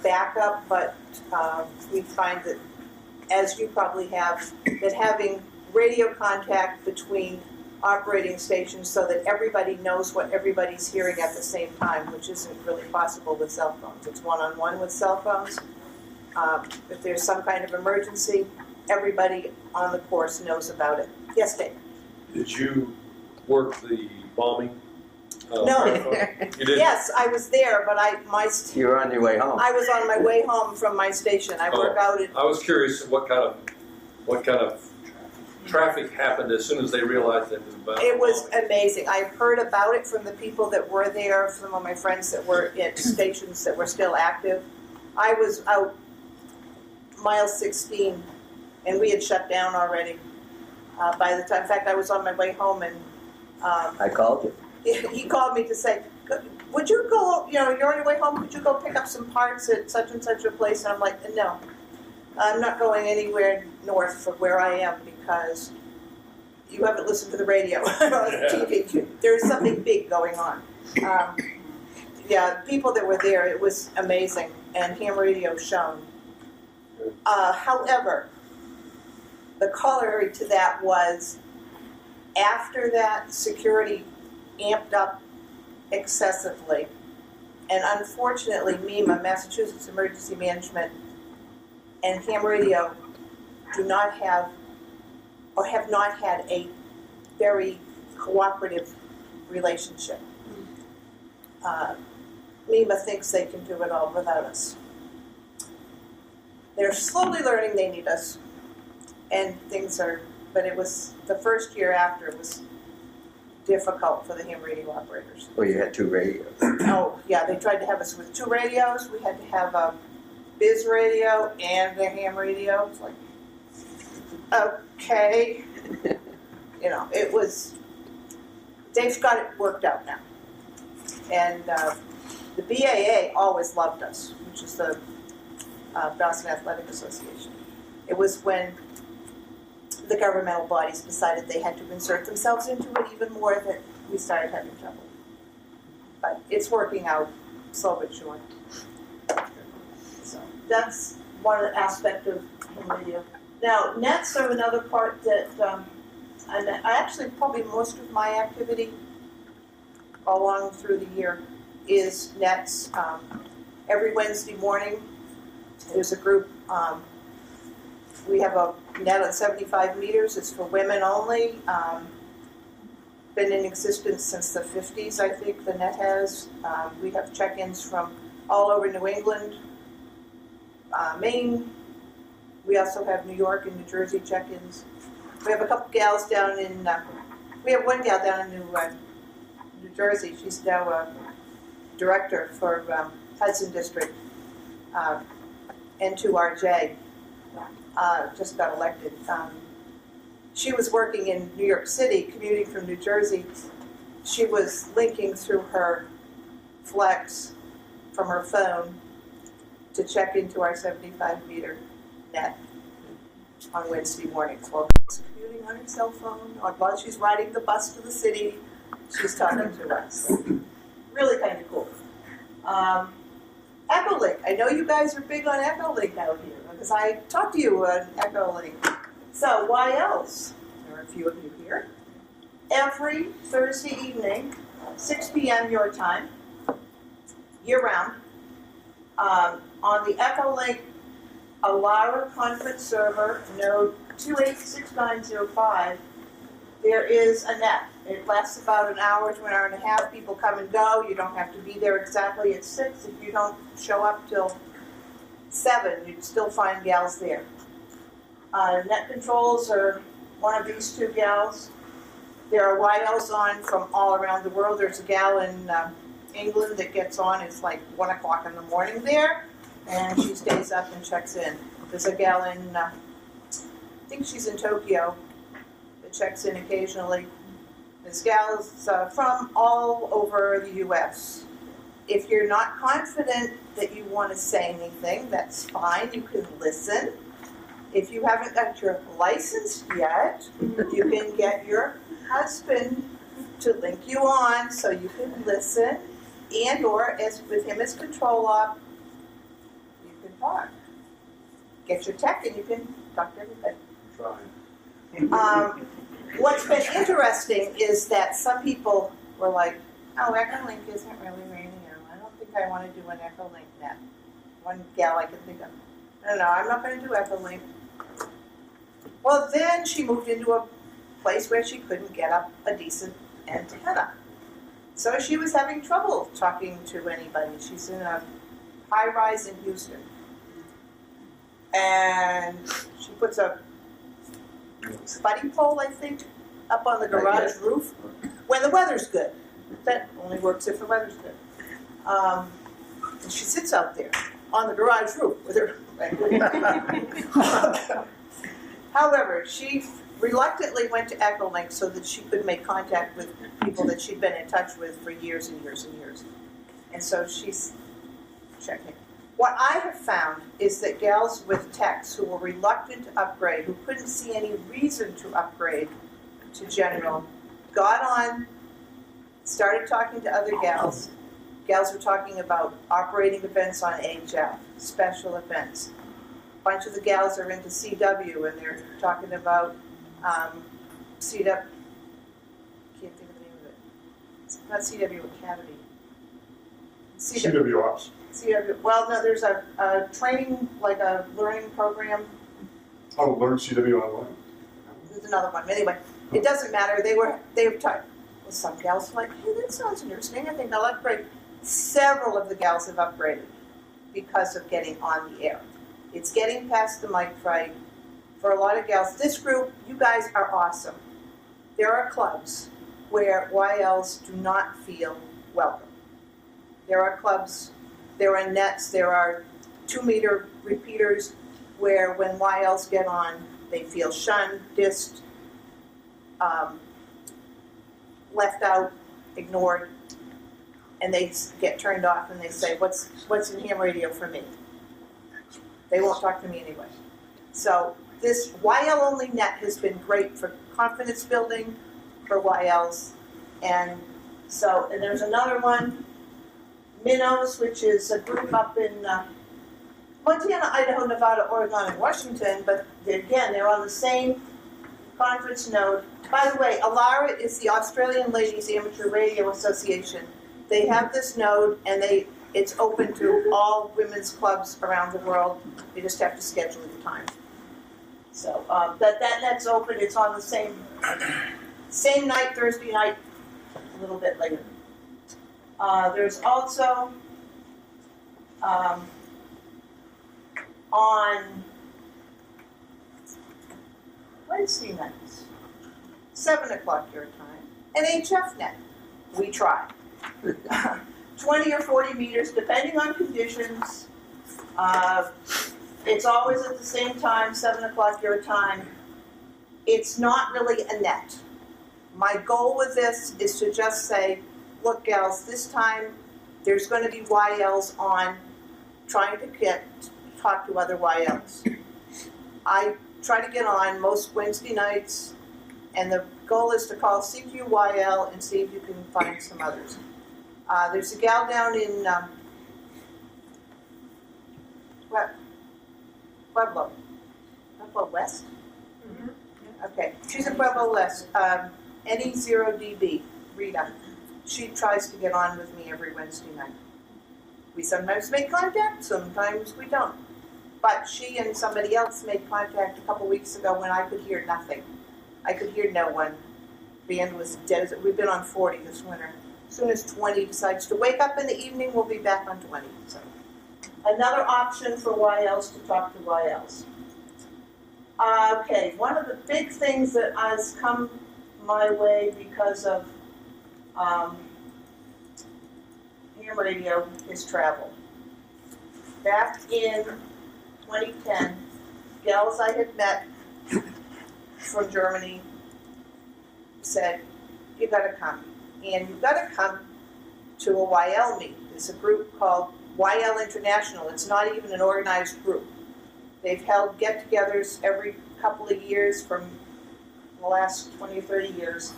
backup, but we find that, as you probably have, that having radio contact between operating stations so that everybody knows what everybody's hearing at the same time, which isn't really possible with cell phones. It's one-on-one with cell phones. If there's some kind of emergency, everybody on the course knows about it. Yes, Dave? Did you work the bombing? No. You did? Yes, I was there, but You were on your way home. I was on my way home from my station. I work out at. I was curious what kind of traffic happened as soon as they realized it was about. It was amazing. I heard about it from the people that were there, some of my friends that were at stations that were still active. I was out mile 16, and we had shut down already by the time. In fact, I was on my way home, and I called you. he called me to say, would you go, you're on your way home, could you go pick up some parts at such and such a place? And I'm like, no, I'm not going anywhere north from where I am because you haven't listened to the radio or the TV. There's something big going on. Yeah, people that were there, it was amazing, and ham radio shone. However, the corollary to that was after that, security amped up excessively. And unfortunately, MEMA, Massachusetts Emergency Management, and ham radio do not have, or have not had, a very cooperative relationship. MEMA thinks they can do it all without us. They're slowly learning they need us, and things are, but it was, the first year after, it was difficult for the ham radio operators. Well, you had 2 radios. Oh, yeah, they tried to have us with 2 radios. We had to have a biz radio and a ham radio. It's like, okay. It was, they've got it worked out now. And the BAA always loved us, which is the Boston Athletic Association. It was when the governmental bodies decided they had to insert themselves into it even more that we started having trouble. But it's working out slow but sure. So that's one aspect of home video. Now, nets are another part that I actually probably most of my activity all along through the year is nets. Every Wednesday morning, there's a group. We have a net at 75 meters. It's for women only. Been in existence since the 50s, I think the net has. We have check-ins from all over New England, Maine. We also have New York and New Jersey check-ins. We have a couple gals down in, we have one gal down in New Jersey. She's now a director for Hudson District, N2RJ. Just got elected. She was working in New York City, commuting from New Jersey. She was linking through her Flex from her phone to check into our 75-meter net on Wednesday mornings. While she's commuting on her cell phone, or while she's riding the bus to the city, she's talking to us. Really kind of cool. Echolink. I know you guys are big on Echolink out here, because I talked to you on Echolink. So, why else? There are a few of you here. Every Thursday evening, 6 p.m. your time, year-round, on the Echolink Alara conference server, node 286905, there is a net. It lasts about an hour to an hour and a half. People come and go. You don't have to be there exactly at 6. If you don't show up till 7, you'd still find gals there. Net controls are one of these two gals. There are YLs on from all around the world. There's a gal in England that gets on. It's like 1 o'clock in the morning there, and she stays up and checks in. There's a gal in, I think she's in Tokyo, that checks in occasionally. There's gals from all over the U.S. If you're not confident that you want to say anything, that's fine. You can listen. If you haven't got your license yet, you can get your husband to link you on so you can listen, and or as with him as control op, you can talk. Get your tech and you can talk to everybody. Trying. What's been interesting is that some people were like, oh, Echolink isn't really radio. I don't think I want to do an Echolink net. One gal I can think of. No, I'm not going to do Echolink. Well, then she moved into a place where she couldn't get up a decent antenna. So she was having trouble talking to anybody. She's in a high-rise in Houston. And she puts a buddy pole, I think, up on the garage roof when the weather's good. That only works if the weather's good. And she sits out there on the garage roof with her. However, she reluctantly went to Echolink so that she could make contact with people that she'd been in touch with for years and years and years. And so she's checking. What I have found is that gals with techs who were reluctant to upgrade, who couldn't see any reason to upgrade to general, got on, started talking to other gals. Gals were talking about operating events on HF, special events. A bunch of the gals are into CW, and they're talking about CW, can't think of the name of it. It's not CW Academy. CW Ops. CW, well, no, there's a training, like a learning program. Oh, learn CW online. There's another one. Anyway, it doesn't matter. They were talking. Well, some gals were like, hey, that sounds interesting. I think I'll upgrade. Several of the gals have upgraded because of getting on the air. It's getting past the mic fright. For a lot of gals, this group, you guys are awesome. There are clubs where YLs do not feel welcome. There are clubs, there are nets, there are 2-meter repeaters where when YLs get on, they feel shunned, dissed, left out, ignored, and they get turned off and they say, what's in ham radio for me? They won't talk to me anyway. So this YL only net has been great for confidence building for YLs. And so, and there's another one, Minnows, which is a group up in Montana, Idaho, Nevada, Oregon, and Washington, but they're on the same conference node. By the way, ALARA is the Australian Ladies Amateur Radio Association. They have this node, and it's open to all women's clubs around the world. You just have to schedule your time. So that net's open. It's on the same night, Thursday night, a little bit later. There's also on Wednesday nights, 7 o'clock your time, an HF net. We try. 20 or 40 meters, depending on conditions. It's always at the same time, 7 o'clock your time. It's not really a net. My goal with this is to just say, look, gals, this time there's going to be YLs on trying to talk to other YLs. I try to get on most Wednesday nights, and the goal is to call CQYL and see if you can find some others. There's a gal down in Pueblo West? Mm-hmm. Okay, she's in Pueblo West. NE0DB, Rita. She tries to get on with me every Wednesday night. We sometimes make contact, sometimes we don't. But she and somebody else made contact a couple weeks ago when I could hear nothing. I could hear no one. The band was dead. We've been on 40 this winter. As soon as 20 decides to wake up in the evening, we'll be back on 20. So, another option for YLs to talk to YLs. Okay, one of the big things that has come my way because of ham radio is travel. Back in 2010, gals I had met from Germany said, you gotta come. And you've gotta come to a YL meet. There's a group called YL International. It's not even an organized group. They've held get-togethers every couple of years from the last 20 or 30 years.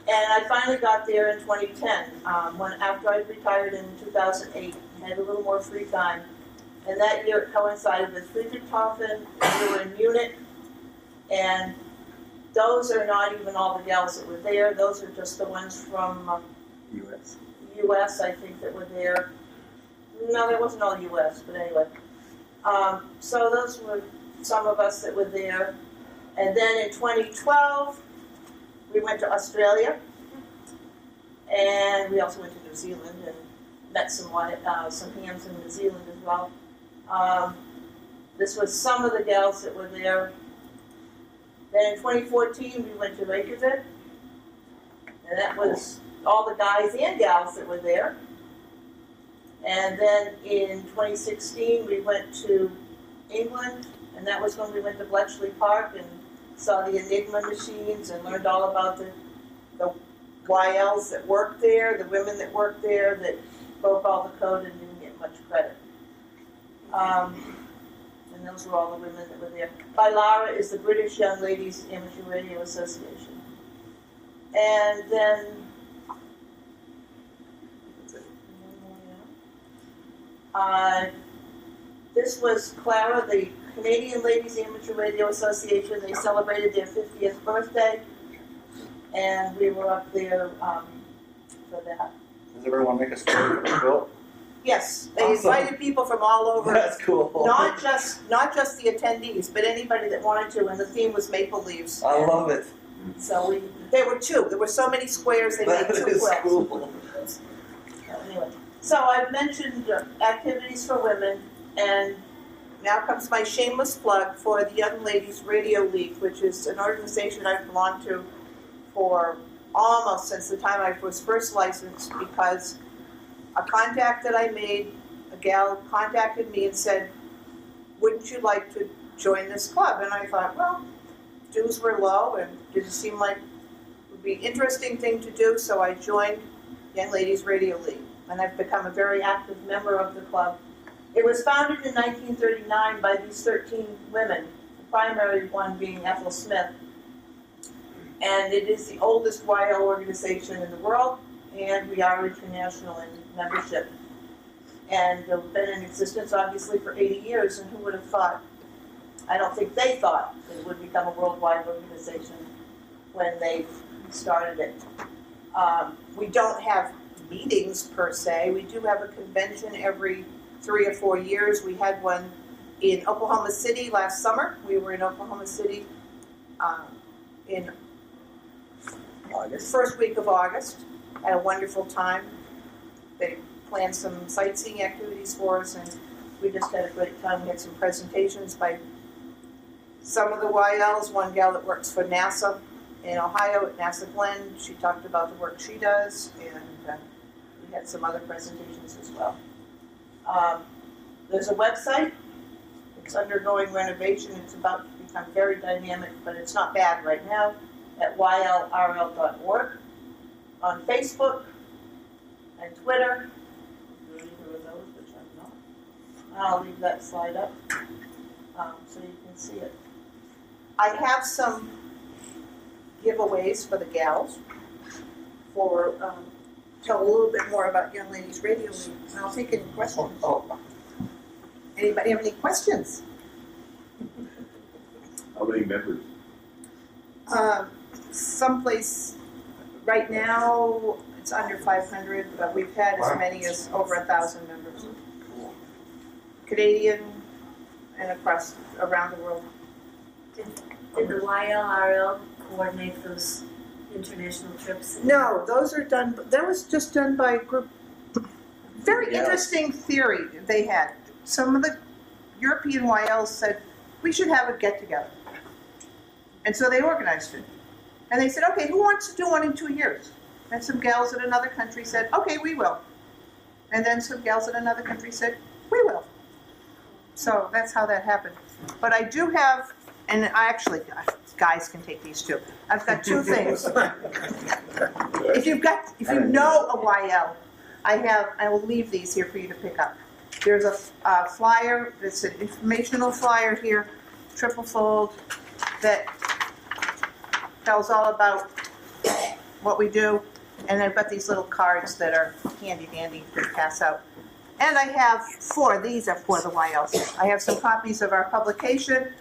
And I finally got there in 2010, after I retired in 2008, I had a little more free time. And that year it coincided with Friedrichshafen, and we were in Munich, and those are not even all the gals that were there. Those are just the ones from US, I think, that were there. No, there wasn't all US, but anyway. So those were some of us that were there. And then in 2012, we went to Australia, and we also went to New Zealand and met some hams in New Zealand as well. This was some of the gals that were there. Then in 2014, we went to Reykjavik, and that was all the guys and gals that were there. And then in 2016, we went to England, and that was when we went to Bletchley Park and saw the Enigma machines and learned all about the YLs that worked there, the women that worked there that broke all the code and didn't get much credit. And those were all the women that were there. BILARA is the British Young Ladies Amateur Radio Association. And then this was Clara, the Canadian Ladies Amateur Radio Association. They celebrated their 50th birthday, and we were up there for that. Does everyone make a story for the bill? Yes, they Awesome. Invited people from all over. That's cool. Not just the attendees, but anybody that wanted to, and the theme was maple leaves. I love it. So there were two. There were so many squares, they made two quilts. Cool. Anyway, so I've mentioned activities for women, and now comes my shameless plug for the Young Ladies Radio League, which is an organization I've belonged to for almost since the time I was first licensed, because a contact that I made, a gal contacted me and said, wouldn't you like to join this club? And I thought, well, dues were low and didn't seem like it would be an interesting thing to do, so I joined Young Ladies Radio League. And I've become a very active member of the club It was founded in 1939 by these 13 women, the primary one being Ethel Smith. And it is the oldest YL organization in the world, and we are international in membership. And they've been in existence, obviously, for 80 years, and who would have thought? I don't think they thought that it would become a worldwide organization when they started it. We don't have meetings, per se. We do have a convention every 3 or 4 years. We had one in Oklahoma City last summer. We were in Oklahoma City in August, first week of August. Had a wonderful time. They planned some sightseeing activities for us, and we just had a great time. We had some presentations by some of the YLs. One gal that works for NASA in Ohio at NASA Glen. She talked about the work she does, and we had some other presentations as well. There's a website. It's undergoing renovation. It's about to become very dynamic, but it's not bad right now, at ylrl.org. On Facebook and Twitter. Either of those, which I'm not. I'll leave that slide up so you can see it. I have some giveaways for the gals for tell a little bit more about Young Ladies Radio, and I'll take any questions. Anybody have any questions? How many members? Someplace right now it's under 500, but we've had as many as over 1,000 members. Canadian and around the world. Did the YLRL coordinate those international trips? No, those are done. That was just done by a group. Very interesting theory they had. Some of the European YLs said we should have a get together, and so they organized it. And they said, okay, who wants to do one in 2 years? And some gals in another country said, okay, we will. And then some gals in another country said, we will. So that's how that happened. But I do have, and I actually, guys can take these too. I've got 2 things. If you know a YL, I will leave these here for you to pick up. There's a flyer, it's an informational flyer here, triple fold, that tells all about what we do. And I've got these little cards that are handy dandy to pass out. And I have 4, these are for the YLs. I have some copies of our publication,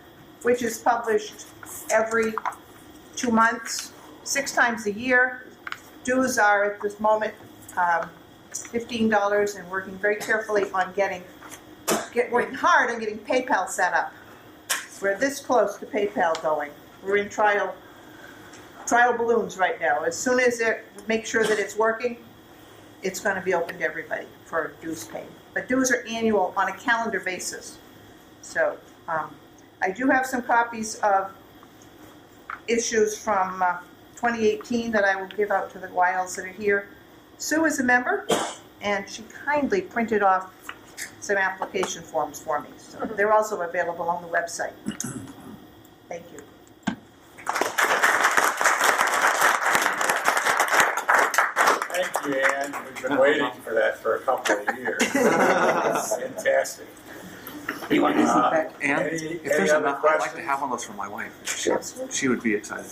which is published every 2 months, 6 times a year. Dues are at this moment $15, and working very carefully on working hard on getting PayPal set up. We're this close to PayPal going. We're in trial balloons right now. As soon as it make sure that it's working, it's going to be open to everybody for dues paid. But dues are annual on a calendar basis. So I do have some copies of issues from 2018 that I will give out to the YLs that are here. Sue is a member, and she kindly printed off some application forms for me. So they're also available on the website. Thank you. Thank you, Ann. We've been waiting for that for a couple of years. Fantastic. And any if there's other enough, I'd like to questions? have one of those for my wife. She would be excited.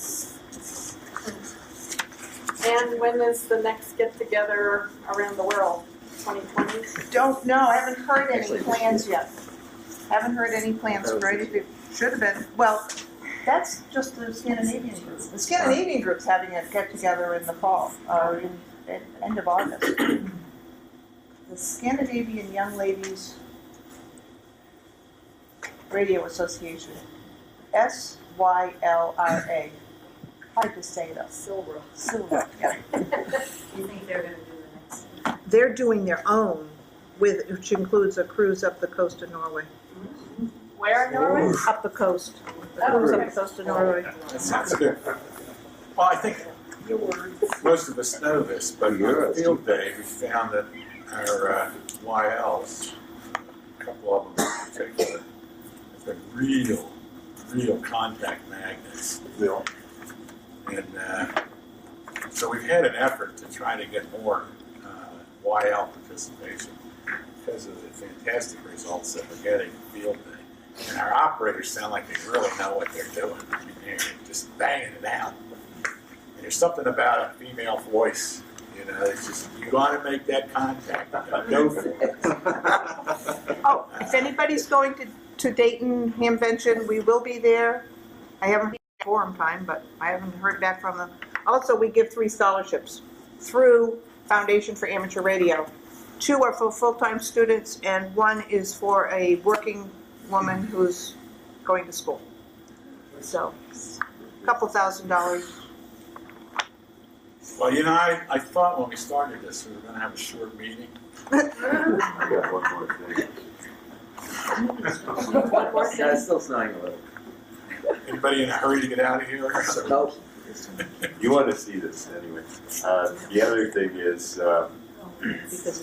And when is the next get-together around the world? 2020? Don't know. I haven't heard any plans yet. Haven't heard any plans for anything. Should have been. Well, that's just the Scandinavian group. The Scandinavian group's having a get-together in the fall, in end of August. The Scandinavian Young Ladies Radio Association. SYLRA. Hard to say though. Silver, yeah. You think they're going to do the next one? They're doing their own, which includes a cruise up the coast of Norway. Where in Norway? Up the coast. A cruise up the coast of Norway. That sounds good. Well, I think most of us know this, but on the field day, we found that our YLs, a couple of them in particular, have been real contact magnets. And so we've had an effort to try to get more YL participation. because of the fantastic results that we're getting in field day. And our operators sound like they really know what they're doing. I mean, they're just banging it out. And there's something about a female voice, you know, it's just, you want to make that contact. You gotta go for it. Oh, if anybody's going to Dayton Hamvention, we will be there. I haven't been forum time, but I haven't heard back from them. Also, we give 3 scholarships through Foundation for Amateur Radio. 2 are for full-time students, and 1 is for a working woman who's going to school. So, a couple $1,000. Well, you know, I thought when we started this, we were going to have a short meeting. I got one more thing. Yeah, it's still snowing a little. Anybody in a hurry to get out of here? Nope. You want to see this anyway. The other thing is, Because